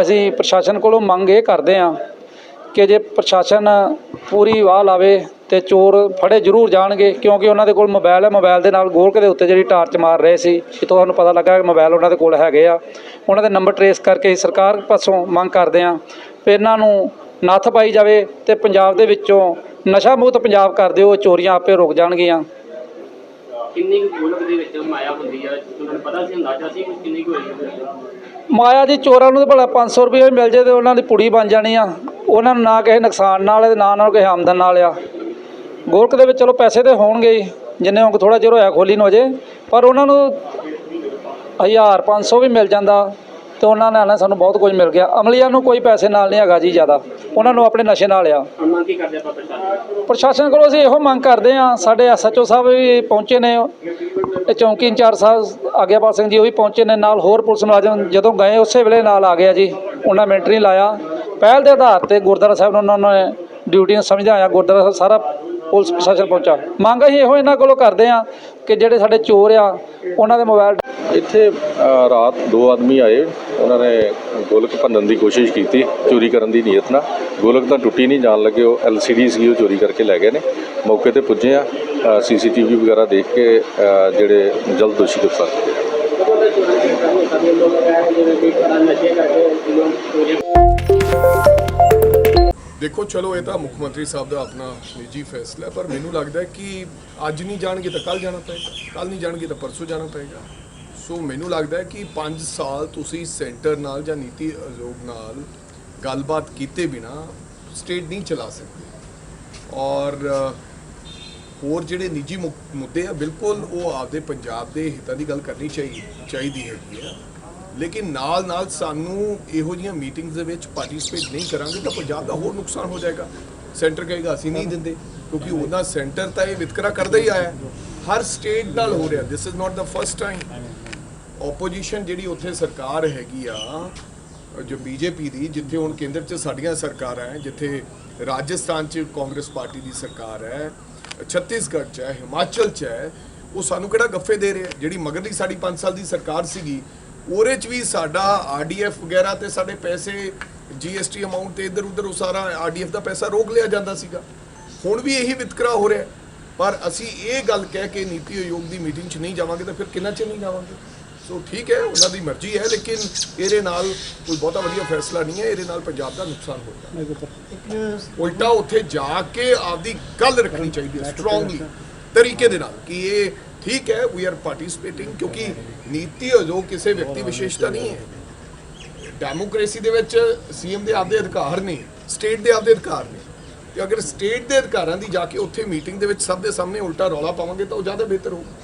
ਅਸੀਂ ਪ੍ਰਸ਼ਾਸਨ ਕੋਲੋਂ ਮੰਗ ਇਹ ਕਰਦੇ ਹਾਂ ਕਿ ਜੇ ਪ੍ਰਸ਼ਾਸਨ ਪੂਰੀ ਵਾਹ ਲਾਵੇ ਤੇ ਚੋਰ ਫੜੇ ਜ਼ਰੂਰ ਜਾਣਗੇ, ਕਿਉਂਕਿ ਉਹਨਾਂ ਦੇ ਕੋਲ ਮੋਬਾਈਲ ਹੈ। ਮੋਬਾਈਲ ਦੇ ਨਾਲ ਗੋਲਕ ਦੇ ਉੱਤੇ ਜਿਹੜੀ ਟਾਰਚ ਮਾਰ ਰਹੇ ਸੀ, ਇੱਥੋਂ ਸਾਨੂੰ ਪਤਾ ਲੱਗਾ ਕਿ ਮੋਬਾਈਲ ਉਹਨਾਂ ਦੇ ਕੋਲ ਹੈਗੇ ਆ। ਉਹਨਾਂ ਦੇ ਨੰਬਰ ਟਰੇਸ ਕਰਕੇ ਸਰਕਾਰ ਪਾਸੋਂ ਮੰਗ ਕਰਦੇ ਹਾਂ ਵੀ ਇਹਨਾਂ ਨੂੰ ਨੱਥ ਪਾਈ ਜਾਵੇ ਤੇ ਪੰਜਾਬ ਦੇ ਵਿੱਚੋਂ ਨਸ਼ਾ ਮੁਕਤ ਪੰਜਾਬ ਕਰ ਦਿਓ, ਚੋਰੀਆਂ ਆਪੇ ਰੁਕ ਜਾਣਗੀਆਂ। ਕਿੰਨੀ ਕੁ ਗੋਲਕ ਦੇ ਵਿੱਚ ਮਾਇਆ ਹੁੰਦੀ ਆ, ਤੁਹਾਨੂੰ ਪਤਾ ਸੀ, ਅੰਦਾਜ਼ਾ ਸੀ ਕਿੰਨੀ ਕੁ ਹੋਏਗੀ? ਮਾਇਆ ਜੀ ਚੋਰਾਂ ਨੂੰ ਤਾਂ ਭਲਾ 500 ਰੁਪਏ ਮਿਲ ਜੇ ਤੇ ਉਹਨਾਂ ਦੀ ਪੁੜੀ ਬਣ ਜਾਣੀ ਆ। ਉਹਨਾਂ ਨੂੰ ਨਾ ਕਿਸੇ ਨੁਕਸਾਨ ਨਾਲ, ਨਾ ਕਿਸੇ ਆਮਦਨ ਨਾਲ ਆ। ਗੋਲਕ ਦੇ ਵਿੱਚ ਚਲੋ ਪੈਸੇ ਤਾਂ ਹੋਣਗੇ ਹੀ, ਜਿੰਨੇ ਹੁਣ ਥੋੜ੍ਹਾ ਚਿਰ ਹੋਇਆ ਖੋਲੀ ਨੂੰ ਅਜੇ, ਪਰ ਉਹਨਾਂ ਨੂੰ 1000-500 ਵੀ ਮਿਲ ਜਾਂਦਾ ਤੇ ਉਹਨਾਂ ਨੇ ਸਾਨੂੰ ਬਹੁਤ ਕੁਝ ਮਿਲ ਗਿਆ। ਅਮਲੀਆਂ ਨੂੰ ਕੋਈ ਪੈਸੇ ਨਾਲ ਨਹੀਂ ਹੈਗਾ ਜੀ ਜ਼ਿਆਦਾ, ਉਹਨਾਂ ਨੂੰ ਆਪਣੇ ਨਸ਼ੇ ਨਾਲ ਆ। ਮੰਗ ਕੀ ਕਰਦੇ ਆਪਾਂ ਪ੍ਰਸ਼ਾਸਨ ਕੋਲੋਂ ਅਸੀਂ ਇਹੋ ਮੰਗ ਕਰਦੇ ਹਾਂ। ਸਾਡੇ SHO ਸਾਹਿਬ ਵੀ ਪਹੁੰਚੇ ਨੇ, ਤੇ ਚੌਂਕੀ ਇੰਚਾਰਜ ਸਾਹਿਬ ਆਗਿਆਪਾਲ ਸਿੰਘ ਜੀ ਉਹ ਵੀ ਪਹੁੰਚੇ ਨੇ, ਨਾਲ ਹੋਰ ਪੁਲਿਸ ਮੁਲਾਜ਼ਮ ਜਦੋਂ ਗਏ ਉਸੇ ਵੇਲੇ ਨਾਲ ਆ ਗਿਆ ਜੀ। ਉਹਨਾਂ ਮਿੰਟ ਨਹੀਂ ਲਾਇਆ। ਪਹਿਲ ਦੇ ਆਧਾਰ 'ਤੇ ਗੁਰਦੁਆਰਾ ਸਾਹਿਬ ਨੂੰ ਉਹਨਾਂ ਨੇ ਡਿਊਟੀ ਨੂੰ ਸਮਝਾਇਆ, ਗੁਰਦੁਆਰਾ ਸਾਹਿਬ ਸਾਰਾ ਪੁਲਿਸ ਪ੍ਰਸ਼ਾਸਨ ਪਹੁੰਚਾ। ਮੰਗ ਅਸੀਂ ਇਹੋ ਇਹਨਾਂ ਕੋਲੋਂ ਕਰਦੇ ਹਾਂ ਕਿ ਜਿਹੜੇ ਸਾਡੇ ਚੋਰ ਆ ਉਹਨਾਂ ਦੇ ਮੋਬਾਈਲ। ਇੱਥੇ ਰਾਤ 2 ਆਦਮੀ ਆਏ, ਉਹਨਾਂ ਨੇ ਗੋਲਕ ਭੰਨਣ ਦੀ ਕੋਸ਼ਿਸ਼ ਕੀਤੀ, ਚੋਰੀ ਕਰਨ ਦੀ ਨੀਅਤ ਨਾਲ। ਗੋਲਕ ਤਾਂ ਟੁੱਟੀ ਨਹੀਂ, ਜਾਣ ਲੱਗੇ ਉਹ LCD ਸੀ, ਉਹ ਚੋਰੀ ਕਰਕੇ ਲੈ ਗਏ ਨੇ। ਮੌਕੇ ਤੇ ਪੁੱਜੇ ਆ, CCTV ਵਗੈਰਾ ਦੇਖ ਕੇ ਜਿਹੜੇ ਜਲਦ ਦੋਸ਼ੀ ਗ੍ਰਿਫਤਾਰ ਕੀਤੇ। ਦੇਖੋ ਚਲੋ ਇਹ ਤਾਂ ਮੁੱਖ ਮੰਤਰੀ ਸਾਹਿਬ ਦਾ ਆਪਣਾ ਨਿੱਜੀ ਫੈਸਲਾ ਹੈ, ਪਰ ਮੈਨੂੰ ਲੱਗਦਾ ਹੈ ਕਿ ਅੱਜ ਨਹੀਂ ਜਾਣਗੇ ਤਾਂ ਕੱਲ੍ਹ ਜਾਣਾ ਪਏਗਾ, ਕੱਲ੍ਹ ਨਹੀਂ ਜਾਣਗੇ ਤਾਂ ਪਰਸੋਂ ਜਾਣਾ ਪਏਗਾ। ਸੋ ਮੈਨੂੰ ਲੱਗਦਾ ਹੈ ਕਿ 5 ਸਾਲ ਤੁਸੀਂ ਸੈਂਟਰ ਨਾਲ ਜਾਂ ਨੀਤੀ ਆਯੋਗ ਨਾਲ ਗੱਲਬਾਤ ਕੀਤੇ ਬਿਨਾ ਸਟੇਟ ਨਹੀਂ ਚਲਾ ਸਕਦੇ। ਔਰ ਹੋਰ ਜਿਹੜੇ ਨਿੱਜੀ ਮੁੱਦੇ ਆ, ਬਿਲਕੁਲ ਉਹ ਆਪਦੇ ਪੰਜਾਬ ਦੇ ਹਿੱਤਾਂ ਦੀ ਗੱਲ ਕਰਨੀ ਚਾਹੀਦੀ ਹੈਗੀ ਆ, ਲੇਕਿਨ ਨਾਲ ਸਾਨੂੰ ਇਹੋ ਜਿਹੀਆਂ ਮੀਟਿੰਗਸ ਦੇ ਵਿੱਚ ਪਾਰਟਿਸਿਪੇਟ ਨਹੀਂ ਕਰਾਂਗੇ ਤਾਂ ਪੰਜਾਬ ਦਾ ਹੋਰ ਨੁਕਸਾਨ ਹੋ ਜਾਏਗਾ। ਸੈਂਟਰ ਕਹੇਗਾ ਅਸੀਂ ਨਹੀਂ ਦਿੰਦੇ, ਕਿਉਂਕਿ ਉਹਦਾ ਸੈਂਟਰ ਤਾਂ ਇਹ ਵਿਤਕਰਾ ਕਰਦਾ ਹੀ ਆਇਆ, ਹਰ ਸਟੇਟ ਨਾਲ ਹੋ ਰਿਹਾ। This is not the first time. Opposition ਜਿਹੜੀ ਉੱਥੇ ਸਰਕਾਰ ਹੈਗੀ ਆ, ਜੋ BJP ਦੀ, ਜਿੱਥੇ ਹੁਣ ਕੇਂਦਰ 'ਚ ਸਾਡੀਆਂ ਸਰਕਾਰਾਂ ਹੈ, ਜਿੱਥੇ ਰਾਜਸਥਾਨ 'ਚ ਕਾਂਗਰਸ ਪਾਰਟੀ ਦੀ ਸਰਕਾਰ ਹੈ, ਛੱਤੀਸਗੜ੍ਹ 'ਚ ਹੈ, ਹਿਮਾਚਲ 'ਚ ਹੈ, ਉਹ ਸਾਨੂੰ ਕਿਹੜਾ ਗੱਫੇ ਦੇ ਰਹੇ? ਜਿਹੜੀ ਮਗਰਲੀ ਸਾਡੀ 5 ਸਾਲ ਦੀ ਸਰਕਾਰ ਸੀਗੀ, ਉਹਦੇ 'ਚ ਵੀ ਸਾਡਾ RDF ਵਗੈਰਾ ਤੇ ਸਾਡੇ ਪੈਸੇ GST ਅਮਾਊਂਟ ਤੇ ਇੱਧਰ ਉੱਧਰ ਉਹ ਸਾਰਾ RDF ਦਾ ਪੈਸਾ ਰੋਕ ਲਿਆ ਜਾਂਦਾ ਸੀਗਾ। ਹੁਣ ਵੀ ਇਹੀ ਵਿਤਕਰਾ ਹੋ ਰਿਹਾ, ਪਰ ਅਸੀਂ ਇਹ ਗੱਲ ਕਹਿ ਕੇ ਨੀਤੀ ਆਯੋਗ ਦੀ ਮੀਟਿੰਗ 'ਚ ਨਹੀਂ ਜਾਵਾਂਗੇ ਤਾਂ ਫਿਰ ਕਿੰਨਾ ਚਿਰ ਨਹੀਂ ਜਾਵਾਂਗੇ। ਸੋ ਠੀਕ ਹੈ, ਉਹਨਾਂ ਦੀ ਮਰਜ਼ੀ ਹੈ, ਲੇਕਿਨ ਇਹਦੇ ਨਾਲ ਕੋਈ ਬਹੁਤਾ ਵਧੀਆ ਫੈਸਲਾ ਨਹੀਂ ਹੈ। ਇਹਦੇ ਨਾਲ ਪੰਜਾਬ ਦਾ ਨੁਕਸਾਨ ਹੋਏਗਾ। ਉਲਟਾ ਉੱਥੇ ਜਾ ਕੇ ਆਪਦੀ ਗੱਲ ਰੱਖਣੀ ਚਾਹੀਦੀ ਹੈ ਸਟਰੋਂਗਲੀ ਤਰੀਕੇ ਦੇ ਨਾਲ ਕਿ ਇਹ ਠੀਕ ਹੈ, ਵੀ ਆਰ ਪਾਰਟਿਸਿਪੇਟਿੰਗ, ਕਿਉਂਕਿ ਨੀਤੀ ਆਯੋਗ ਕਿਸੇ ਵਿਅਕਤੀ ਵਿਸ਼ੇਸ਼ਤਾ ਨਹੀਂ ਹੈ। ਡੈਮੋਕ੍ਰੇਸੀ ਦੇ ਵਿੱਚ CM ਦੇ ਆਪਦੇ ਅਧਿਕਾਰ ਨੇ, ਸਟੇਟ ਦੇ ਆਪਦੇ ਅਧਿਕਾਰ ਨੇ, ਤੇ ਅਗਰ ਸਟੇਟ ਦੇ ਅਧਿਕਾਰਾਂ ਦੀ ਜਾ ਕੇ ਉੱਥੇ ਮੀਟਿੰਗ ਦੇ ਵਿੱਚ ਸਭ ਦੇ ਸਾਹਮਣੇ ਉਲਟਾ ਰੌਲਾ ਪਾਵਾਂਗੇ ਤਾਂ ਉਹ ਜ਼ਿਆਦਾ ਬਿਹਤਰ ਹੋਊਗਾ।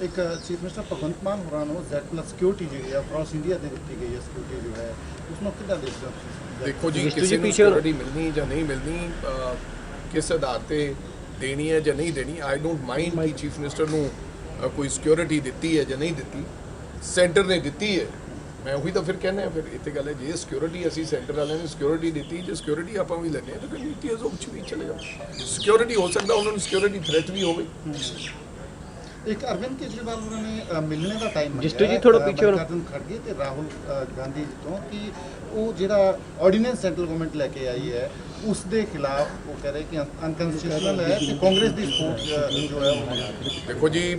ਇੱਕ ਚੀਫ ਮਿਨਿਸਟਰ ਭਗਵੰਤ ਮਾਨ ਹੋਰਾਂ ਨੂੰ Z+ ਸਿਕਿਉਰਿਟੀ ਜਿਹੜੀ ਆ ਅਕ੍ਰੋਸ ਇੰਡੀਆ ਦੇ ਦਿੱਤੀ ਗਈ ਹੈ, ਸਿਕਿਉਰਿਟੀ ਜੋ ਹੈ ਉਸ ਨੂੰ ਕਿੱਦਾਂ ਦੇਖਦੇ ਹੋ ਤੁਸੀਂ? ਦੇਖੋ ਜੀ, ਕਿਸੇ ਨੂੰ ਸਿਕਿਉਰਿਟੀ ਮਿਲਣੀ ਜਾਂ ਨਹੀਂ ਮਿਲਣੀ, ਕਿਸ ਆਧਾਰ ਤੇ ਦੇਣੀ ਹੈ ਜਾਂ ਨਹੀਂ ਦੇਣੀ, ਆਈ ਡੋਂਟ ਮਾਈਂਡ ਕਿ ਚੀਫ ਮਿਨਿਸਟਰ ਨੂੰ ਕੋਈ ਸਿਕਿਉਰਿਟੀ ਦਿੱਤੀ ਹੈ ਜਾਂ ਨਹੀਂ ਦਿੱਤੀ, ਸੈਂਟਰ ਨੇ ਦਿੱਤੀ ਹੈ। ਮੈਂ ਉਹੀ ਤਾਂ ਫਿਰ ਕਹਿੰਦਾ, ਫਿਰ ਇੱਥੇ ਗੱਲ ਹੈ, ਜੇ ਸਿਕਿਉਰਿਟੀ ਅਸੀਂ ਸੈਂਟਰ ਵਾਲਿਆਂ ਨੇ ਸਿਕਿਉਰਿਟੀ ਦਿੱਤੀ, ਜੇ ਸਿਕਿਉਰਿਟੀ ਆਪਾਂ ਵੀ ਲੈਂਦੇ ਹਾਂ ਤਾਂ ਫਿਰ ਨੀਤੀ ਆਯੋਗ 'ਚ ਵੀ ਚਲੇ ਜਾਓ। ਸਿਕਿਉਰਿਟੀ ਹੋ ਸਕਦਾ ਉਹਨਾਂ ਨੂੰ ਸਿਕਿਉਰਿਟੀ ਥ੍ਰੈਟ ਵੀ ਹੋਵੇ। ਇੱਕ ਅਰਵਿੰਦ ਕੇਜਰੀਵਾਲ ਉਹਨਾਂ ਨੇ ਮਿਲਣੇ ਦਾ ਟਾਈਮ ਜਿਸ ਜੀ ਥੋੜਾ ਪਿੱਛੇ ਮੱਲਿਕਾਰਜੁਨ ਖੜਗੇ ਤੇ ਰਾਹੁਲ ਗਾਂਧੀ ਤੋਂ ਕਿ ਉਹ ਜਿਹੜਾ ਆਰਡੀਨੈਂਸ ਸੈਂਟਰਲ ਗਵਰਨਮੈਂਟ ਲੈ ਕੇ ਆਈ ਹੈ ਉਸ ਦੇ ਖਿਲਾਫ ਉਹ ਕਹਿ ਰਹੇ ਕਿ ਅਨਕਨਸਟੀਟਿਊਸ਼ਨਲ ਹੈ ਤੇ ਕਾਂਗਰਸ ਦੀ ਸਪੋਰਟ ਜੋ ਹੈ ਉਹ। ਦੇਖੋ ਜੀ,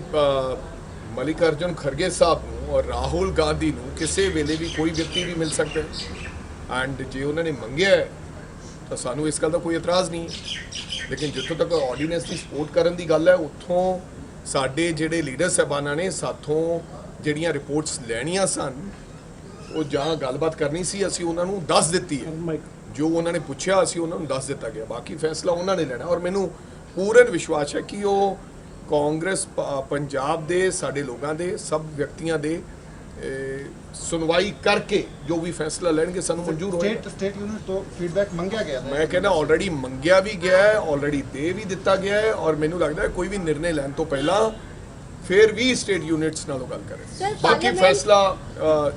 ਮਲਿਕਾਰਜੁਨ ਖਰਗੇ ਸਾਹਿਬ ਨੂੰ ਔਰ ਰਾਹੁਲ ਗਾਂਧੀ ਨੂੰ ਕਿਸੇ ਵੇਲੇ ਵੀ ਕੋਈ ਵਿਅਕਤੀ ਵੀ ਮਿਲ ਸਕਦਾ ਹੈ ਐਂਡ ਜੇ ਉਹਨਾਂ ਨੇ ਮੰਗਿਆ ਹੈ ਤਾਂ ਸਾਨੂੰ ਇਸ ਗੱਲ ਦਾ ਕੋਈ ਇਤਰਾਜ਼ ਨਹੀਂ ਹੈ। ਲੇਕਿਨ ਜਿੱਥੋਂ ਤੱਕ ਆਰਡੀਨੈਂਸ ਦੀ ਸਪੋਰਟ ਕਰਨ ਦੀ ਗੱਲ ਹੈ ਉੱਥੋਂ ਸਾਡੇ ਜਿਹੜੇ ਲੀਡਰ ਸਾਹਿਬਾਨਾਂ ਨੇ ਸਾਥੋਂ ਜਿਹੜੀਆਂ ਰਿਪੋਰਟਸ ਲੈਣੀਆਂ ਸਨ ਉਹ ਜਾਂ ਗੱਲਬਾਤ ਕਰਨੀ ਸੀ ਅਸੀਂ ਉਹਨਾਂ ਨੂੰ ਦੱਸ ਦਿੱਤੀ ਹੈ। ਜੋ ਉਹਨਾਂ ਨੇ ਪੁੱਛਿਆ ਅਸੀਂ ਉਹਨਾਂ ਨੂੰ ਦੱਸ ਦਿੱਤਾ ਗਿਆ। ਬਾਕੀ ਫੈਸਲਾ ਉਹਨਾਂ ਨੇ ਲੈਣਾ ਔਰ ਮੈਨੂੰ ਪੂਰਨ ਵਿਸ਼ਵਾਸ ਹੈ ਕਿ ਉਹ ਕਾਂਗਰਸ ਪੰਜਾਬ ਦੇ ਸਾਡੇ ਲੋਕਾਂ ਦੇ ਸਭ ਵਿਅਕਤੀਆਂ ਦੇ ਸੁਣਵਾਈ ਕਰਕੇ ਜੋ ਵੀ ਫੈਸਲਾ ਲੈਣਗੇ ਸਾਨੂੰ ਮਨਜ਼ੂਰ ਹੋਏਗਾ। ਸਟੇਟ ਯੂਨਿਟ ਤੋਂ ਫੀਡਬੈਕ ਮੰਗਿਆ ਗਿਆ ਮੈਂ ਕਹਿੰਦਾ ਆਲਰੇਡੀ ਮੰਗਿਆ ਵੀ ਗਿਆ ਹੈ, ਆਲਰੇਡੀ ਦੇ ਵੀ ਦਿੱਤਾ ਗਿਆ ਹੈ ਔਰ ਮੈਨੂੰ ਲੱਗਦਾ ਹੈ ਕੋਈ ਵੀ ਨਿਰਣੇ ਲੈਣ ਤੋਂ ਪਹਿਲਾਂ ਫਿਰ ਵੀ ਸਟੇਟ ਯੂਨਿਟਸ ਨਾਲੋਂ ਗੱਲ ਕਰੇ। ਬਾਕੀ ਫੈਸਲਾ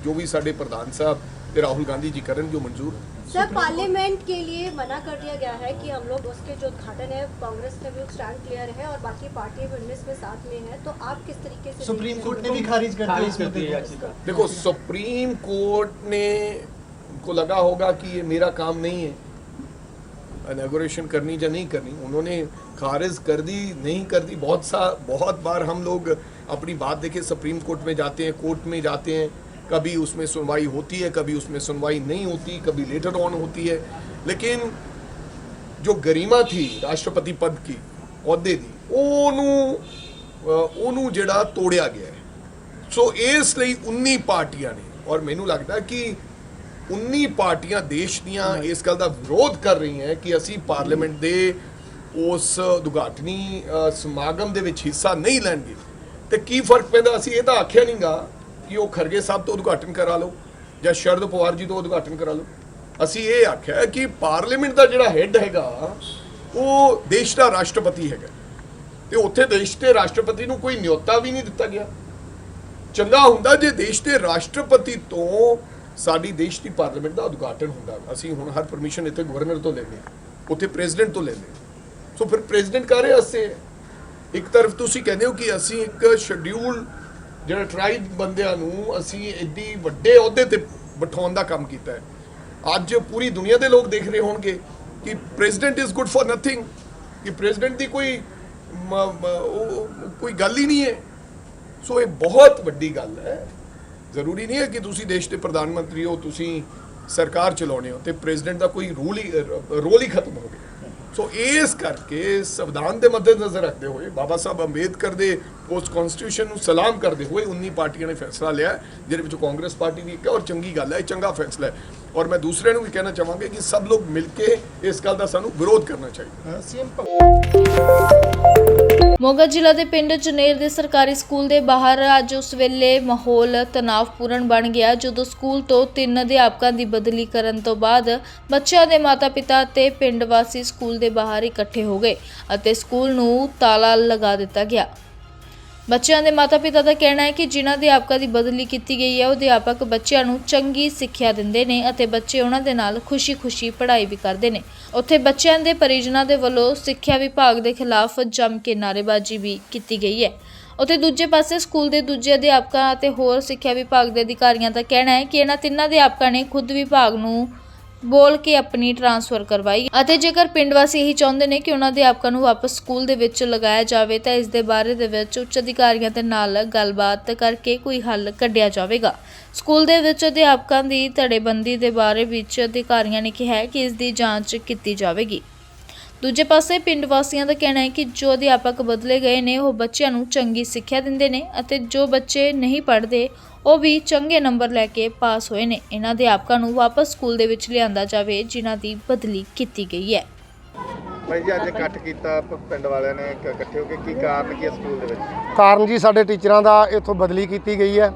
ਜੋ ਵੀ ਸਾਡੇ ਪ੍ਰਧਾਨ ਸਾਹਿਬ ਤੇ ਰਾਹੁਲ गांधी जी करें जो मंजूर है। सर पार्लियामेंट के लिए मना कर दिया गया है कि हम लोग उसके जो उद्घाटन है कांग्रेस का भी स्टैंड क्लियर है और बाकी पार्टी भी उनमें इसमें साथ में है, तो आप किस तरीके से सुप्रीम कोर्ट ने भी खारिज कर दिया याचिका। देखो सुप्रीम कोर्ट ने को लगा होगा कि ये मेरा काम नहीं है इनॉग्रेशन करनी या नहीं करनी, उन्होंने खारिज कर दी नहीं कर दी। बहुत बार हम लोग अपनी बात देखे सुप्रीम कोर्ट में जाते हैं, कोर्ट में जाते हैं, कभी उसमें सुनवाई होती है कभी उसमें सुनवाई नहीं होती, कभी लेटर ऑन होती है, लेकिन जो गरिमा थी राष्ट्रपति पद की अहुदे दी ਉਹਨੂੰ ਜਿਹੜਾ ਤੋੜਿਆ ਗਿਆ ਹੈ। ਸੋ ਇਸ ਲਈ 19 ਪਾਰਟੀਆਂ ਨੇ ਔਰ ਮੈਨੂੰ ਲੱਗਦਾ ਕਿ 19 ਪਾਰਟੀਆਂ ਦੇਸ਼ ਦੀਆਂ ਇਸ ਗੱਲ ਦਾ ਵਿਰੋਧ ਕਰ ਰਹੀਆਂ ਕਿ ਅਸੀਂ ਪਾਰਲੀਮੈਂਟ ਦੇ ਉਸ ਉਦਘਾਟਨੀ ਸਮਾਗਮ ਦੇ ਵਿੱਚ ਹਿੱਸਾ ਨਹੀਂ ਲੈਣਗੇ। ਤੇ ਕੀ ਫਰਕ ਪੈਂਦਾ, ਅਸੀਂ ਇਹ ਤਾਂ ਆਖਿਆ ਨਹੀਂਗਾ ਕਿ ਉਹ ਖਰਗੇ ਸਾਹਿਬ ਤੋਂ ਉਦਘਾਟਨ ਕਰਾ ਲਓ ਜਾਂ ਸ਼ਰਦ ਪਵਾਰ ਜੀ ਤੋਂ ਉਦਘਾਟਨ ਕਰਾ ਲਓ। ਅਸੀਂ ਇਹ ਆਖਿਆ ਕਿ ਪਾਰਲੀਮੈਂਟ ਦਾ ਜਿਹੜਾ ਹੈੱਡ ਹੈਗਾ ਉਹ ਦੇਸ਼ ਦਾ ਰਾਸ਼ਟਰਪਤੀ ਹੈਗਾ ਤੇ ਉੱਥੇ ਦੇਸ਼ ਦੇ ਰਾਸ਼ਟਰਪਤੀ ਨੂੰ ਕੋਈ ਨਿਯੋਤਾ ਵੀ ਨਹੀਂ ਦਿੱਤਾ ਗਿਆ। ਚੰਗਾ ਹੁੰਦਾ ਜੇ ਦੇਸ਼ ਦੇ ਰਾਸ਼ਟਰਪਤੀ ਤੋਂ ਸਾਡੀ ਦੇਸ਼ ਦੀ ਪਾਰਲੀਮੈਂਟ ਦਾ ਉਦਘਾਟਨ ਹੁੰਦਾ। ਅਸੀਂ ਹੁਣ ਹਰ ਪਰਮਿਸ਼ਨ ਇੱਥੇ ਗਵਰਨਰ ਤੋਂ ਲੈਂਦੇ ਹਾਂ, ਉੱਥੇ ਪ੍ਰੈਜ਼ੀਡੈਂਟ ਤੋਂ ਲੈਂਦੇ ਹਾਂ। ਸੋ ਫਿਰ ਪ੍ਰੈਜ਼ੀਡੈਂਟ ਕਾਰੇ ਵਾਸਤੇ ਇੱਕ ਤਰਫ ਤੁਸੀਂ ਕਹਿੰਦੇ ਹੋ ਕਿ ਅਸੀਂ ਇੱਕ ਸ਼ਡਿਊਲ ਜਿਹੜਾ ਟਰਾਈਬ ਬੰਦਿਆਂ ਨੂੰ ਅਸੀਂ ਐਡੀ ਵੱਡੇ ਅਹੁਦੇ ਤੇ ਬਿਠਾਉਣ ਦਾ ਕੰਮ ਕੀਤਾ ਹੈ। ਅੱਜ ਪੂਰੀ ਦੁਨੀਆ ਦੇ ਲੋਕ ਦੇਖ ਰਹੇ ਹੋਣਗੇ ਕਿ president is good for nothing, ਕਿ ਪ੍ਰੈਜ਼ੀਡੈਂਟ ਦੀ ਕੋਈ ਗੱਲ ਹੀ ਨਹੀਂ ਹੈ। ਸੋ ਇਹ ਬਹੁਤ ਵੱਡੀ ਗੱਲ ਹੈ। ਜ਼ਰੂਰੀ ਨਹੀਂ ਹੈ ਕਿ ਤੁਸੀਂ ਦੇਸ਼ ਦੇ ਪ੍ਰਧਾਨ ਮੰਤਰੀ ਹੋ, ਤੁਸੀਂ ਸਰਕਾਰ ਚਲਾਉਣੇ ਹੋ ਤੇ ਪ੍ਰੈਜ਼ੀਡੈਂਟ ਦਾ ਕੋਈ ਰੋਲ ਹੀ ਖਤਮ ਹੋ ਗਿਆ। ਸੋ ਇਸ ਕਰਕੇ ਸੰਵਿਧਾਨ ਦੇ ਮੱਦੇਨਜ਼ਰ ਰੱਖਦੇ ਹੋਏ ਬਾਬਾ ਸਾਹਿਬ ਅੰਬੇਦਕਰ ਦੇ ਉਸ ਕਨਸਟੀਟਿਊਸ਼ਨ ਨੂੰ ਸਲਾਮ ਕਰਦੇ ਹੋਏ 19 ਪਾਰਟੀਆਂ ਨੇ ਫੈਸਲਾ ਲਿਆ ਜਿਹਦੇ ਵਿੱਚ ਕਾਂਗਰਸ ਪਾਰਟੀ ਵੀ ਇੱਕ ਹੈ ਔਰ ਚੰਗੀ ਗੱਲ ਹੈ, ਇਹ ਚੰਗਾ ਫੈਸਲਾ ਹੈ। ਔਰ ਮੈਂ ਦੂਸਰਿਆਂ ਨੂੰ ਵੀ ਕਹਿਣਾ ਚਾਹਾਂਗਾ ਕਿ ਸਭ ਲੋਕ ਮਿਲ ਕੇ ਇਸ ਗੱਲ ਦਾ ਸਾਨੂੰ ਵਿਰੋਧ ਕਰਨਾ ਚਾਹੀਦਾ। ਮੋਗਾ ਜ਼ਿਲ੍ਹਾ ਦੇ ਪਿੰਡ ਜਨੇਰ ਦੇ ਸਰਕਾਰੀ ਸਕੂਲ ਦੇ ਬਾਹਰ ਅੱਜ ਉਸ ਵੇਲੇ ਮਾਹੌਲ ਤਣਾਅਪੂਰਨ ਬਣ ਗਿਆ ਜਦੋਂ ਸਕੂਲ ਤੋਂ 3 ਅਧਿਆਪਕਾਂ ਦੀ ਬਦਲੀ ਕਰਨ ਤੋਂ ਬਾਅਦ ਬੱਚਿਆਂ ਦੇ ਮਾਤਾ-ਪਿਤਾ ਤੇ ਪਿੰਡ ਵਾਸੀ ਸਕੂਲ ਦੇ ਬਾਹਰ ਇਕੱਠੇ ਹੋ ਗਏ ਅਤੇ ਸਕੂਲ ਨੂੰ ਤਾਲਾ ਲਗਾ ਦਿੱਤਾ ਗਿਆ। ਬੱਚਿਆਂ ਦੇ ਮਾਤਾ-ਪਿਤਾ ਦਾ ਕਹਿਣਾ ਹੈ ਕਿ ਜਿਨ੍ਹਾਂ ਅਧਿਆਪਕਾਂ ਦੀ ਬਦਲੀ ਕੀਤੀ ਗਈ ਹੈ ਉਹ ਅਧਿਆਪਕ ਬੱਚਿਆਂ ਨੂੰ ਚੰਗੀ ਸਿੱਖਿਆ ਦਿੰਦੇ ਨੇ ਅਤੇ ਬੱਚੇ ਉਹਨਾਂ ਦੇ ਨਾਲ ਖੁਸ਼ੀ-ਖੁਸ਼ੀ ਪੜ੍ਹਾਈ ਵੀ ਕਰਦੇ ਨੇ। ਉੱਥੇ ਬੱਚਿਆਂ ਦੇ ਪਰਿਜਨਾਂ ਦੇ ਵੱਲੋਂ ਸਿੱਖਿਆ ਵਿਭਾਗ ਦੇ ਖਿਲਾਫ ਜੰਮ ਕੇ ਨਾਅਰੇਬਾਜ਼ੀ ਵੀ ਕੀਤੀ ਗਈ ਹੈ। ਉੱਥੇ ਦੂਜੇ ਪਾਸੇ ਸਕੂਲ ਦੇ ਦੂਜੇ ਅਧਿਆਪਕਾਂ ਅਤੇ ਹੋਰ ਸਿੱਖਿਆ ਵਿਭਾਗ ਦੇ ਅਧਿਕਾਰੀਆਂ ਦਾ ਕਹਿਣਾ ਹੈ ਕਿ ਇਹਨਾਂ 3 ਅਧਿਆਪਕਾਂ ਨੇ ਖੁਦ ਵਿਭਾਗ ਨੂੰ ਬੋਲ ਕੇ ਆਪਣੀ ਟ੍ਰਾਂਸਫਰ ਕਰਵਾਈ ਅਤੇ ਜੇਕਰ ਪਿੰਡ ਵਾਸੀ ਇਹੀ ਚਾਹੁੰਦੇ ਨੇ ਕਿ ਉਹਨਾਂ ਦੇ ਅਧਿਆਪਕਾਂ ਨੂੰ ਵਾਪਸ ਸਕੂਲ ਦੇ ਵਿੱਚ ਲਗਾਇਆ ਜਾਵੇ ਤਾਂ ਇਸ ਦੇ ਬਾਰੇ ਦੇ ਵਿੱਚ ਉੱਚ ਅਧਿਕਾਰੀਆਂ ਦੇ ਨਾਲ ਗੱਲਬਾਤ ਕਰਕੇ ਕੋਈ ਹੱਲ ਕੱਢਿਆ ਜਾਵੇਗਾ। ਸਕੂਲ ਦੇ ਵਿੱਚ ਅਧਿਆਪਕਾਂ ਦੀ ਧੜੇਬੰਦੀ ਦੇ ਬਾਰੇ ਵਿੱਚ ਅਧਿਕਾਰੀਆਂ ਨੇ ਕਿਹਾ ਕਿ ਇਸ ਦੀ ਜਾਂਚ ਕੀਤੀ ਜਾਵੇਗੀ। ਦੂਜੇ ਪਾਸੇ ਪਿੰਡ ਵਾਸੀਆਂ ਦਾ ਕਹਿਣਾ ਹੈ ਕਿ ਜੋ ਅਧਿਆਪਕ ਬਦਲੇ ਗਏ ਨੇ ਉਹ ਬੱਚਿਆਂ ਨੂੰ ਚੰਗੀ ਸਿੱਖਿਆ ਦਿੰਦੇ ਨੇ ਅਤੇ ਜੋ ਬੱਚੇ ਨਹੀਂ ਪੜ੍ਹਦੇ ਉਹ ਵੀ ਚੰਗੇ ਨੰਬਰ ਲੈ ਕੇ ਪਾਸ ਹੋਏ ਨੇ। ਇਹਨਾਂ ਅਧਿਆਪਕਾਂ ਨੂੰ ਵਾਪਸ ਸਕੂਲ ਦੇ ਵਿੱਚ ਲਿਆਂਦਾ ਜਾਵੇ ਜਿਨ੍ਹਾਂ ਦੀ ਬਦਲੀ ਕੀਤੀ ਗਈ ਹੈ। ਭਾਈ ਜੀ ਅੱਜ ਇਕੱਠ ਕੀਤਾ ਪਿੰਡ ਵਾਲਿਆਂ ਨੇ ਇਕੱਠੇ ਹੋ ਕੇ, ਕੀ ਕਾਰਨ ਕੀ ਹੈ ਸਕੂਲ ਦੇ ਵਿੱਚ? ਕਾਰਨ ਜੀ ਸਾਡੇ ਟੀਚਰਾਂ ਦਾ ਇੱਥੋਂ ਬਦਲੀ ਕੀਤੀ ਗਈ ਹੈ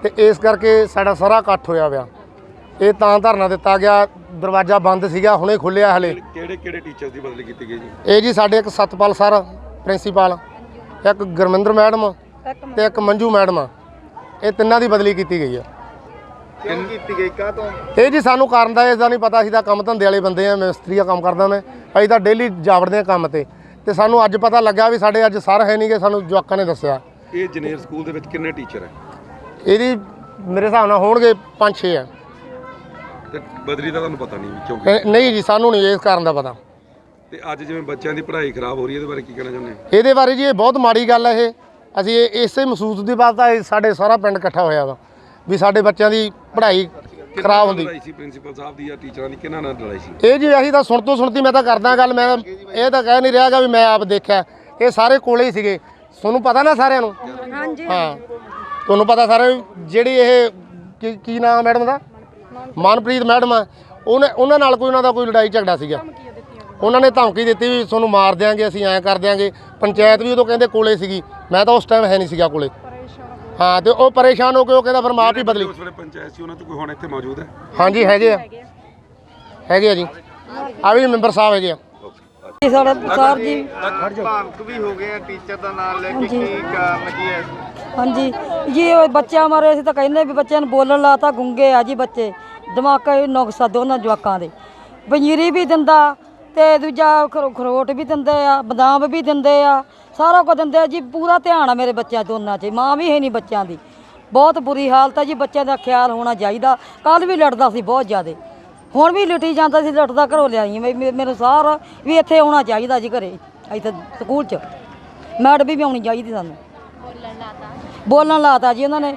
ਤੇ ਇਸ ਕਰਕੇ ਸਾਡਾ ਸਾਰਾ ਇਕੱਠ ਹੋਇਆ ਪਿਆ। ਇਹ ਤਾਂ ਧਰਨਾ ਦਿੱਤਾ ਗਿਆ, ਦਰਵਾਜ਼ਾ ਬੰਦ ਸੀਗਾ, ਹੁਣੇ ਖੁੱਲਿਆ ਹਲੇ। ਕਿਹੜੇ ਟੀਚਰ ਦੀ ਬਦਲੀ ਕੀਤੀ ਗਈ ਜੀ? ਇਹ ਜੀ ਸਾਡੇ ਇੱਕ ਸਤਪਾਲ ਸਰ ਪ੍ਰਿੰਸੀਪਲ, ਇੱਕ ਗੁਰਮਿੰਦਰ ਮੈਡਮ ਤੇ ਇੱਕ ਮੰਜੂ ਮੈਡਮ, ਇਹ ਤਿੰਨਾਂ ਦੀ ਬਦਲੀ ਕੀਤੀ ਗਈ ਹੈ। ਕਿਉਂ ਕੀਤੀ ਗਈ, ਕਾਹ ਤੋਂ? ਇਹ ਜੀ ਸਾਨੂੰ ਕਾਰਨ ਦਾ ਇਸ ਦਾ ਨਹੀਂ ਪਤਾ। ਅਸੀਂ ਤਾਂ ਕੰਮ ਧੰਦੇ ਵਾਲੇ ਬੰਦੇ ਆ, ਮਿਸਤਰੀ ਦਾ ਕੰਮ ਕਰਦਾ ਮੈਂ, ਅਸੀਂ ਤਾਂ ਡੇਲੀ ਜਾਵੜਦੇ ਹਾਂ ਕੰਮ ਤੇ ਸਾਨੂੰ ਅੱਜ ਪਤਾ ਲੱਗਾ ਵੀ ਸਾਡੇ ਅੱਜ ਸਰ ਹੈ ਨਹੀਂਗੇ, ਸਾਨੂੰ ਜਵਾਕਾਂ ਨੇ ਦੱਸਿਆ। ਇਹ ਜਨੇਰ ਸਕੂਲ ਦੇ ਵਿੱਚ ਕਿੰਨੇ ਟੀਚਰ ਹੈ? ਇਹਦੀ ਮੇਰੇ ਹਿਸਾਬ ਨਾਲ ਹੋਣਗੇ 5-6 ਆ ਤੇ ਬਦਲੀ ਦਾ ਤੁਹਾਨੂੰ ਪਤਾ ਨਹੀਂ ਕਿਉਂ? ਨਹੀਂ ਜੀ, ਸਾਨੂੰ ਨਹੀਂ ਇਸ ਕਾਰਨ ਦਾ ਪਤਾ। ਤੇ ਅੱਜ ਜਿਵੇਂ ਬੱਚਿਆਂ ਦੀ ਪੜ੍ਹਾਈ ਖਰਾਬ ਹੋ ਰਹੀ ਹੈ, ਇਹਦੇ ਬਾਰੇ ਕੀ ਕਹਿਣਾ ਚਾਹੁੰਦੇ ਹੋ? ਇਹਦੇ ਬਾਰੇ ਜੀ ਇਹ ਬਹੁਤ ਮਾੜੀ ਗੱਲ ਹੈ। ਅਸੀਂ ਇਸੇ ਮਹਿਸੂਸ ਦੀ ਬਾਤ ਆ ਸਾਡੇ ਸਾਰਾ ਪਿੰਡ ਇਕੱਠਾ ਹੋਇਆ ਵਾ ਵੀ ਸਾਡੇ ਬੱਚਿਆਂ ਦੀ ਪੜ੍ਹਾਈ ਖਰਾਬ ਹੁੰਦੀ। ਲੜਾਈ ਸੀ ਪ੍ਰਿੰਸੀਪਲ ਸਾਹਿਬ ਦੀ ਜਾਂ ਟੀਚਰਾਂ ਦੀ, ਕਿਹਨਾਂ ਨਾਲ ਲੜਾਈ ਸੀ? ਇਹ ਜੀ ਅਸੀਂ ਤਾਂ ਸੁਣ ਤੋਂ ਸੁਣਤੀ, ਮੈਂ ਤਾਂ ਕਰਦਾ ਗੱਲ, ਮੈਂ ਇਹ ਤਾਂ ਕਹਿ ਨਹੀਂ ਰਿਹਾਗਾ ਵੀ ਮੈਂ ਆਪ ਦੇਖਿਆ, ਇਹ ਸਾਰੇ ਕੋਲੇ ਹੀ ਸੀਗੇ। ਤੁਹਾਨੂੰ ਪਤਾ ਨਾ ਸਾਰਿਆਂ ਨੂੰ? ਹਾਂਜੀ ਹਾਂ, ਤੁਹਾਨੂੰ ਪਤਾ ਸਾਰੇ। ਜਿਹੜੀ ਇਹ ਕੀ ਨਾਮ ਮੈਡਮ ਦਾ, ਮਨਪ੍ਰੀਤ ਮੈਡਮ ਆ, ਉਹਨਾਂ ਨਾਲ ਕੋਈ ਉਹਨਾਂ ਦਾ ਕੋਈ ਲੜਾਈ ਝਗੜਾ ਸੀਗਾ। ਉਹਨਾਂ ਨੇ ਧਮਕੀ ਦਿੱਤੀ ਵੀ ਤੁਹਾਨੂੰ ਮਾਰ ਦਿਆਂਗੇ, ਅਸੀਂ ਐਂ ਕਰ ਦਿਆਂਗੇ। ਪੰਚਾਇਤ ਵੀ ਉਦੋਂ ਕਹਿੰਦੇ ਕੋਲੇ ਸੀਗੀ, ਮੈਂ ਤਾਂ ਉਸ ਟਾਈਮ ਹੈ ਨਹੀਂ ਸੀਗਾ ਕੋਲੇ। ਹਾਂ, ਤੇ ਉਹ ਪਰੇਸ਼ਾਨ ਹੋ ਕੇ ਉਹ ਕਹਿੰਦਾ ਫਿਰ ਮਾਂ ਵੀ ਬਦਲੀ। ਉਸ ਵੇਲੇ ਪੰਚਾਇਤ ਸੀ, ਉਹਨਾਂ ਤੋਂ ਕੋਈ ਹੁਣ ਇੱਥੇ ਮੌਜੂਦ ਹੈ? ਹਾਂਜੀ ਹੈਗੇ ਆ ਜੀ, ਆ ਵੀ ਮੈਂਬਰ ਸਾਹਿਬ ਹੈਗੇ ਆ। ਸਾਡਾ ਸਰ ਜੀ ਭਾਵਕ ਵੀ ਹੋ ਗਏ ਆ ਟੀਚਰ ਦਾ ਨਾਮ ਲੈ ਕੇ, ਕੀ ਕਾਰਨ ਕੀ ਹੈ? ਹਾਂਜੀ ਜੀ, ਉਹ ਬੱਚਿਆਂ ਮਾਰੇ ਅਸੀਂ ਤਾਂ ਕਹਿੰਦੇ ਵੀ ਬੱਚਿਆਂ ਨੂੰ ਬੋਲਣ ਲਾਤਾ, ਗੁੰਗੇ ਆ ਜੀ ਬੱਚੇ, ਦਿਮਾਗਾ ਇਹ ਨੁਕਸਾ ਦੋਨਾਂ ਜਵਾਕਾਂ ਦੇ। ਪੰਜੀਰੀ ਵੀ ਦਿੰਦਾ ਤੇ ਦੂਜਾ ਖਰੋਟ ਵੀ ਦਿੰਦੇ ਆ, ਬਦਾਮ ਵੀ ਦਿੰਦੇ ਆ, ਸਾਰਾ ਕੁਝ ਦਿੰਦੇ ਆ ਜੀ। ਪੂਰਾ ਧਿਆਨ ਆ ਮੇਰੇ ਬੱਚਿਆਂ ਦੋਨਾਂ 'ਚ, ਮਾਂ ਵੀ ਹੈ ਨਹੀਂ ਬੱਚਿਆਂ ਦੀ। ਬਹੁਤ ਬੁਰੀ ਹਾਲਤ ਹੈ ਜੀ, ਬੱਚਿਆਂ ਦਾ ਖਿਆਲ ਹੋਣਾ ਚਾਹੀਦਾ। ਕੱਲ੍ਹ ਵੀ ਲੜਦਾ ਸੀ ਬਹੁਤ ਜ਼ਿਆਦਾ, ਹੁਣ ਵੀ ਲੁੱਟੀ ਜਾਂਦਾ ਸੀ, ਲੁੱਟਦਾ ਘਰੋਂ ਲਿਆਈ। ਮੈਨੂੰ ਸਾਰ ਵੀ ਇੱਥੇ ਆਉਣਾ ਚਾਹੀਦਾ ਜੀ, ਘਰੇ ਇੱਥੇ ਸਕੂਲ 'ਚ ਮੈਡਮ ਵੀ ਆਉਣੀ ਚਾਹੀਦੀ ਸਾਨੂੰ। ਬੋਲਣ ਲਾਤਾ ਜੀ ਉਹਨਾਂ ਨੇ,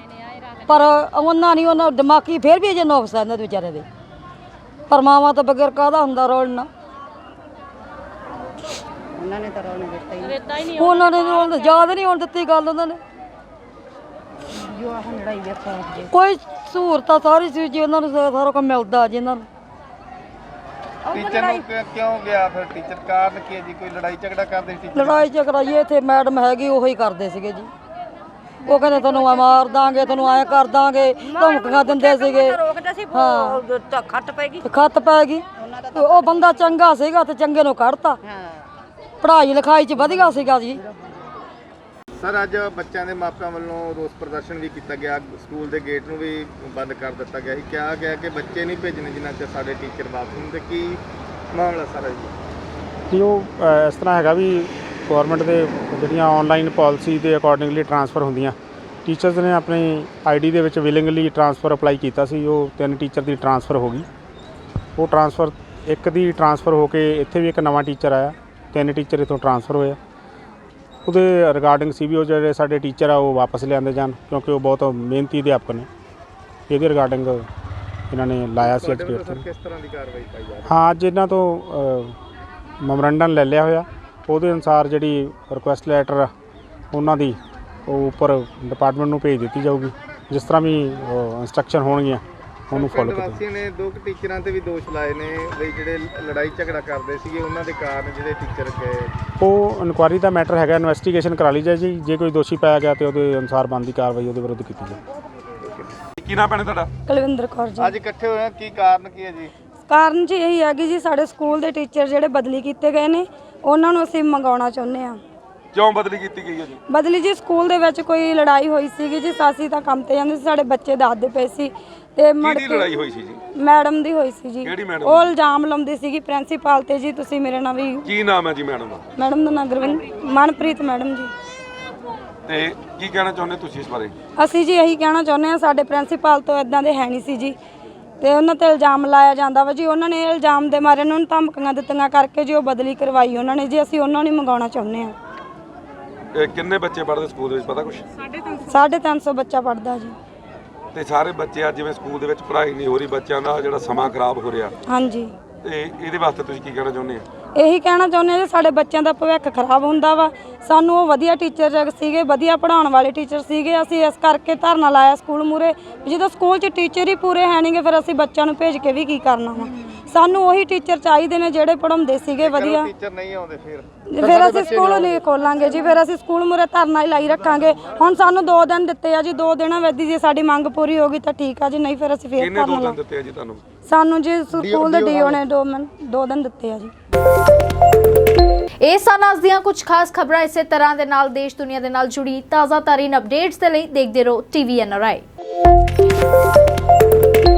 ਪਰ ਉਹਨਾਂ ਨਹੀਂ, ਉਹਨਾਂ ਦਿਮਾਗੀ ਫਿਰ ਵੀ ਅਜੇ ਨੁਕਸ ਆ ਇਹਨਾਂ ਦੇ ਵਿਚਾਰੇ ਦੇ। ਪਰ ਮਾਵਾਂ ਤੋਂ ਬਗੈਰ ਕਾਹਦਾ ਹੁੰਦਾ ਰੋਲਣਾ? ਉਹਨਾਂ ਨੇ ਤਾਂ ਰੋਣ ਦਿੱਤਾ ਹੀ ਨਹੀਂ, ਉਹਨਾਂ ਨੇ ਯਾਦ ਨਹੀਂ ਹੋਣ ਦਿੱਤੀ ਗੱਲ ਉਹਨਾਂ ਨੇ। ਕੋਈ ਸਹੂਲਤਾਂ ਸਾਰੀ ਸੀ ਜੀ, ਉਹਨਾਂ ਨੂੰ ਸਾਰਾ ਕੁਝ ਮਿਲਦਾ ਜੀ ਇਹਨਾਂ ਨੂੰ। ਟੀਚਰ ਨੂੰ ਕਿਉਂ ਗਿਆ ਫਿਰ? ਟੀਚਰ ਕਾਰਨ ਕੀ ਹੈ ਜੀ? ਕੋਈ ਲੜਾਈ ਝਗੜਾ ਕਰਦੇ ਟੀਚਰ? ਲੜਾਈ ਝਗੜਾ ਜੀ ਇੱਥੇ ਮੈਡਮ ਹੈਗੀ ਉਹੀ ਕਰਦੇ ਸੀਗੇ ਜੀ। ਉਹ ਕਹਿੰਦੇ ਤੁਹਾਨੂੰ ਮਾਰ ਦਾਂਗੇ, ਤੁਹਾਨੂੰ ਐਂ ਕਰ ਦਾਂਗੇ, ਧਮਕੀਆਂ ਦਿੰਦੇ ਸੀਗੇ। ਹਾਂ, ਖੱਤ ਪੈ ਗਈ। ਉਹ ਬੰਦਾ ਚੰਗਾ ਸੀਗਾ ਤੇ ਚੰਗੇ ਨੂੰ ਕੱਢਤਾ। ਪੜ੍ਹਾਈ ਲਿਖਾਈ 'ਚ ਵਧੀਆ ਸੀਗਾ ਜੀ। ਸਰ, ਅੱਜ ਬੱਚਿਆਂ ਦੇ ਮਾਪਿਆਂ ਵੱਲੋਂ ਰੋਸ ਪ੍ਰਦਰਸ਼ਨ ਵੀ ਕੀਤਾ ਗਿਆ, ਸਕੂਲ ਦੇ ਗੇਟ ਨੂੰ ਵੀ ਬੰਦ ਕਰ ਦਿੱਤਾ ਗਿਆ ਸੀ। ਕਿਹਾ ਗਿਆ ਕਿ ਬੱਚੇ ਨਹੀਂ ਭੇਜਣੇ ਜਿਨ੍ਹਾਂ ਚਿਰ ਸਾਡੇ ਟੀਚਰ ਵਾਪਸ ਨਹੀਂ। ਤੇ ਕੀ ਮਾਮਲਾ ਸਾਰਾ ਜੀ? ਉਹ ਇਸ ਤਰ੍ਹਾਂ ਹੈਗਾ ਵੀ ਗੌਰਮੈਂਟ ਦੇ ਜਿਹੜੀਆਂ ਆਨਲਾਈਨ ਪਾਲਿਸੀ ਦੇ ਅਕੋਰਡਿੰਗਲੀ ਟਰਾਂਸਫਰ ਹੁੰਦੀਆਂ, ਟੀਚਰਸ ਨੇ ਆਪਣੀ ਆਈਡੀ ਦੇ ਵਿੱਚ ਵਿਲਿੰਗਲੀ ਟਰਾਂਸਫਰ ਅਪਲਾਈ ਕੀਤਾ ਸੀ। ਉਹ 3 ਟੀਚਰ ਦੀ ਟਰਾਂਸਫਰ ਹੋ ਗਈ। ਉਹ ਟਰਾਂਸਫਰ ਇੱਕ ਦੀ ਟਰਾਂਸਫਰ ਹੋ ਕੇ ਇੱਥੇ ਵੀ ਇੱਕ ਨਵਾਂ ਟੀਚਰ ਆਇਆ, 3 ਟੀਚਰ ਇੱਥੋਂ ਟਰਾਂਸਫਰ ਹੋਇਆ। ਉਹਦੇ ਰਿਗਾਰਡਿੰਗ ਸੀ ਵੀ ਉਹ ਜਿਹੜੇ ਸਾਡੇ ਟੀਚਰ ਆ ਉਹ ਵਾਪਸ ਲਿਆਂਦੇ ਜਾਣ, ਕਿਉਂਕਿ ਉਹ ਬਹੁਤ ਮਿਹਨਤੀ ਅਧਿਆਪਕ ਨੇ। ਇਹਦੇ ਰਿਗਾਰਡਿੰਗ ਇਹਨਾਂ ਨੇ ਲਾਇਆ ਸੀ ਅੱਜ ਗੇਟ ਤੇ। ਕਿਸ ਤਰ੍ਹਾਂ ਦੀ ਕਾਰਵਾਈ ਪਾਈ ਜਾ ਰਹੀ ਹੈ? ਹਾਂ, ਅੱਜ ਇਹਨਾਂ ਤੋਂ ਮੈਮੋਰੰਡਮ ਲੈ ਲਿਆ ਹੋਇਆ। ਉਹਦੇ ਅਨੁਸਾਰ ਜਿਹੜੀ ਰਿਕੁਐਸਟ ਲੈਟਰ ਉਹਨਾਂ ਦੀ ਉਹ ਉੱਪਰ ਡਿਪਾਰਟਮੈਂਟ ਨੂੰ ਭੇਜ ਦਿੱਤੀ ਜਾਊਗੀ। ਜਿਸ ਤਰ੍ਹਾਂ ਵੀ ਇੰਸਟਰਕਸ਼ਨ ਹੋਣਗੀਆਂ ਉਹਨੂੰ ਫੋਲੋ ਕੀਤਾ। ਵਾਸੀਆਂ ਨੇ 2 ਟੀਚਰਾਂ ਤੇ ਵੀ ਦੋਸ਼ ਲਾਏ ਨੇ ਵੀ ਜਿਹੜੇ ਲੜਾਈ ਝਗੜਾ ਕਰਦੇ ਸੀਗੇ, ਉਹਨਾਂ ਦੇ ਕਾਰਨ ਜਿਹੜੇ ਟੀਚਰ ਗਏ। ਉਹ ਇਨਕੁਆਇਰੀ ਦਾ ਮੈਟਰ ਹੈਗਾ, ਇਨਵੈਸਟੀਗੇਸ਼ਨ ਕਰਾ ਲਈ ਜਾਏ ਜੀ। ਜੇ ਕੋਈ ਦੋਸ਼ੀ ਪਾਇਆ ਗਿਆ ਤੇ ਉਹਦੇ ਅਨੁਸਾਰ ਬਣਦੀ ਕਾਰਵਾਈ ਉਹਦੇ ਵਿਰੁੱਧ ਕੀਤੀ ਜਾਏ। ਕੀ ਨਾਮ ਭੈਣੇ ਤੁਹਾਡਾ? ਕੁਲਵਿੰਦਰ ਕੌਰ ਜੀ। ਅੱਜ ਇਕੱਠੇ ਹੋਏ ਆ, ਕੀ ਕਾਰਨ ਕੀ ਹੈ ਜੀ? ਕਾਰਨ ਜੀ ਇਹੀ ਹੈਗੀ ਜੀ, ਸਾਡੇ ਸਕੂਲ ਦੇ ਟੀਚਰ ਜਿਹੜੇ ਬਦਲੀ ਕੀਤੇ ਗਏ ਨੇ ਉਹਨਾਂ ਨੂੰ ਅਸੀਂ ਮੰਗਾਉਣਾ ਚਾਹੁੰਦੇ ਹਾਂ। ਕਿਉਂ ਬਦਲੀ ਕੀਤੀ ਗਈ ਹੈ ਜੀ? ਬਦਲੀ ਜੀ, ਸਕੂਲ ਦੇ ਵਿੱਚ ਕੋਈ ਲੜਾਈ ਹੋਈ ਸੀਗੀ ਜੀ। ਸਾਸੀ ਤਾਂ ਕੰਮ ਤੇ ਜਾਂਦੇ ਸੀ, ਸਾਡੇ ਬੱਚੇ ਦੱਸਦੇ ਪਏ ਸੀ। ਤੇ ਕਿਹਦੀ ਲੜਾਈ ਹੋਈ ਸੀ ਜੀ? ਮੈਡਮ ਦੀ ਹੋਈ ਸੀ ਜੀ। ਕਿਹੜੀ ਮੈਡਮ? ਉਹ ਇਲਜ਼ਾਮ ਲਾਉਂਦੀ ਸੀਗੀ ਪ੍ਰਿੰਸੀਪਲ ਤੇ ਜੀ। ਤੁਸੀਂ ਮੇਰੇ ਨਾਲ ਵੀ। ਕੀ ਨਾਮ ਹੈ ਜੀ ਮੈਡਮ ਦਾ? ਮੈਡਮ ਦਾ ਨਾਮ ਮਨਪ੍ਰੀਤ ਮੈਡਮ ਜੀ। ਤੇ ਕੀ ਕਹਿਣਾ ਚਾਹੁੰਦੇ ਤੁਸੀਂ ਇਸ ਬਾਰੇ? ਅਸੀਂ ਜੀ ਇਹੀ ਕਹਿਣਾ ਚਾਹੁੰਦੇ ਹਾਂ, ਸਾਡੇ ਪ੍ਰਿੰਸੀਪਲ ਤੋਂ ਇਦਾਂ ਦੇ ਹੈ ਨਹੀਂ ਸੀ ਜੀ, ਤੇ ਉਹਨਾਂ ਤੇ ਇਲਜ਼ਾਮ ਲਾਇਆ ਜਾਂਦਾ ਵਾ ਜੀ। ਉਹਨਾਂ ਨੇ ਇਹ ਇਲਜ਼ਾਮ ਦੇ ਮਾਰੇ ਉਹਨਾਂ ਨੂੰ ਧਮਕੀਆਂ ਦਿੱਤੀਆਂ ਕਰਕੇ ਜੀ ਉਹ ਬਦਲੀ ਕਰਵਾਈ ਉਹਨਾਂ ਨੇ ਜੀ। ਅਸੀਂ ਉਹਨਾਂ ਨੂੰ ਮੰਗਾਉਣਾ ਚਾਹੁੰਦੇ ਹਾਂ। ਕਿੰਨੇ ਬੱਚੇ ਪੜ੍ਹਦੇ ਸਕੂਲ ਦੇ ਵਿੱਚ, ਪਤਾ ਕੁਛ? 350 ਬੱਚਾ ਪੜ੍ਹਦਾ ਜੀ। ਤੇ ਸਾਰੇ ਬੱਚੇ ਅੱਜ ਜਿਵੇਂ ਸਕੂਲ ਦੇ ਵਿੱਚ ਪੜ੍ਹਾਈ ਨਹੀਂ ਹੋ ਰਹੀ, ਬੱਚਿਆਂ ਦਾ ਜਿਹੜਾ ਸਮਾਂ ਖਰਾਬ ਹੋ ਰਿਹਾ, ਹਾਂਜੀ, ਤੇ ਇਹਦੇ ਵਾਸਤੇ ਤੁਸੀਂ ਕੀ ਕਹਿਣਾ ਚਾਹੁੰਦੇ ਆ? ਇਹੀ ਕਹਿਣਾ ਚਾਹੁੰਦੇ ਹਾਂ ਜੀ, ਸਾਡੇ ਬੱਚਿਆਂ ਦਾ ਭਵਿੱਖ ਖਰਾਬ ਹੁੰਦਾ ਵਾ। ਸਾਨੂੰ ਉਹ ਵਧੀਆ ਟੀਚਰ ਸੀਗੇ, ਵਧੀਆ ਪੜ੍ਹਾਉਣ ਵਾਲੇ ਟੀਚਰ ਸੀਗੇ। ਅਸੀਂ ਇਸ ਕਰਕੇ ਧਰਨਾ ਲਾਇਆ ਸਕੂਲ ਮੂਹਰੇ। ਜਦੋਂ ਸਕੂਲ 'ਚ ਟੀਚਰ ਹੀ ਪੂਰੇ ਹੈ ਨਹੀਂਗੇ, ਫਿਰ ਅਸੀਂ ਬੱਚਿਆਂ ਨੂੰ ਭੇਜ ਕੇ ਵੀ ਕੀ ਕਰਨਾ ਵਾ। ਸਾਨੂੰ ਉਹੀ ਟੀਚਰ ਚਾਹੀਦੇ ਨੇ ਜਿਹੜੇ ਪੜ੍ਹਾਉਂਦੇ ਸੀਗੇ ਵਧੀਆ। ਟੀਚਰ ਨਹੀਂ ਆਉਂਦੇ ਫਿਰ ਅਸੀਂ ਸਕੂਲ ਨਹੀਂ ਖੋਲਾਂਗੇ ਜੀ। ਫਿਰ ਅਸੀਂ ਸਕੂਲ ਮੂਹਰੇ ਧਰਨਾ ਹੀ ਲਾਈ ਰੱਖਾਂਗੇ। ਹੁਣ ਸਾਨੂੰ 2 ਦਿਨ ਦਿੱਤੇ ਆ ਜੀ, 2 ਦਿਨਾਂ ਵਿੱਚ ਜੇ ਸਾਡੀ ਮੰਗ ਪੂਰੀ ਹੋ ਗਈ ਤਾਂ ਠੀਕ ਆ ਜੀ, ਨਹੀਂ ਫਿਰ ਅਸੀਂ ਫੇਰ ਕਿੰਨੇ 2 ਦਿਨ ਦਿੱਤੇ ਆ ਜੀ ਤੁਹਾਨੂੰ? ਸਾਨੂੰ ਜੀ ਸਕੂਲ ਦੇ ਡੀਓ ਨੇ 2 ਦਿਨ ਦਿੱਤੇ ਆ ਜੀ। ਇਹ ਸਨ ਅੱਜ ਦੀਆਂ ਕੁਝ ਖਾਸ ਖਬਰਾਂ। ਇਸੇ ਤਰ੍ਹਾਂ ਦੇ ਨਾਲ ਦੇਸ਼ ਦੁਨੀਆ ਦੇ ਨਾਲ ਜੁੜੀ ਤਾਜ਼ਾ ਤਾਰੀਨ ਅਪਡੇਟਸ ਦੇ ਲਈ ਦੇਖਦੇ ਰਹੋ TV NRI।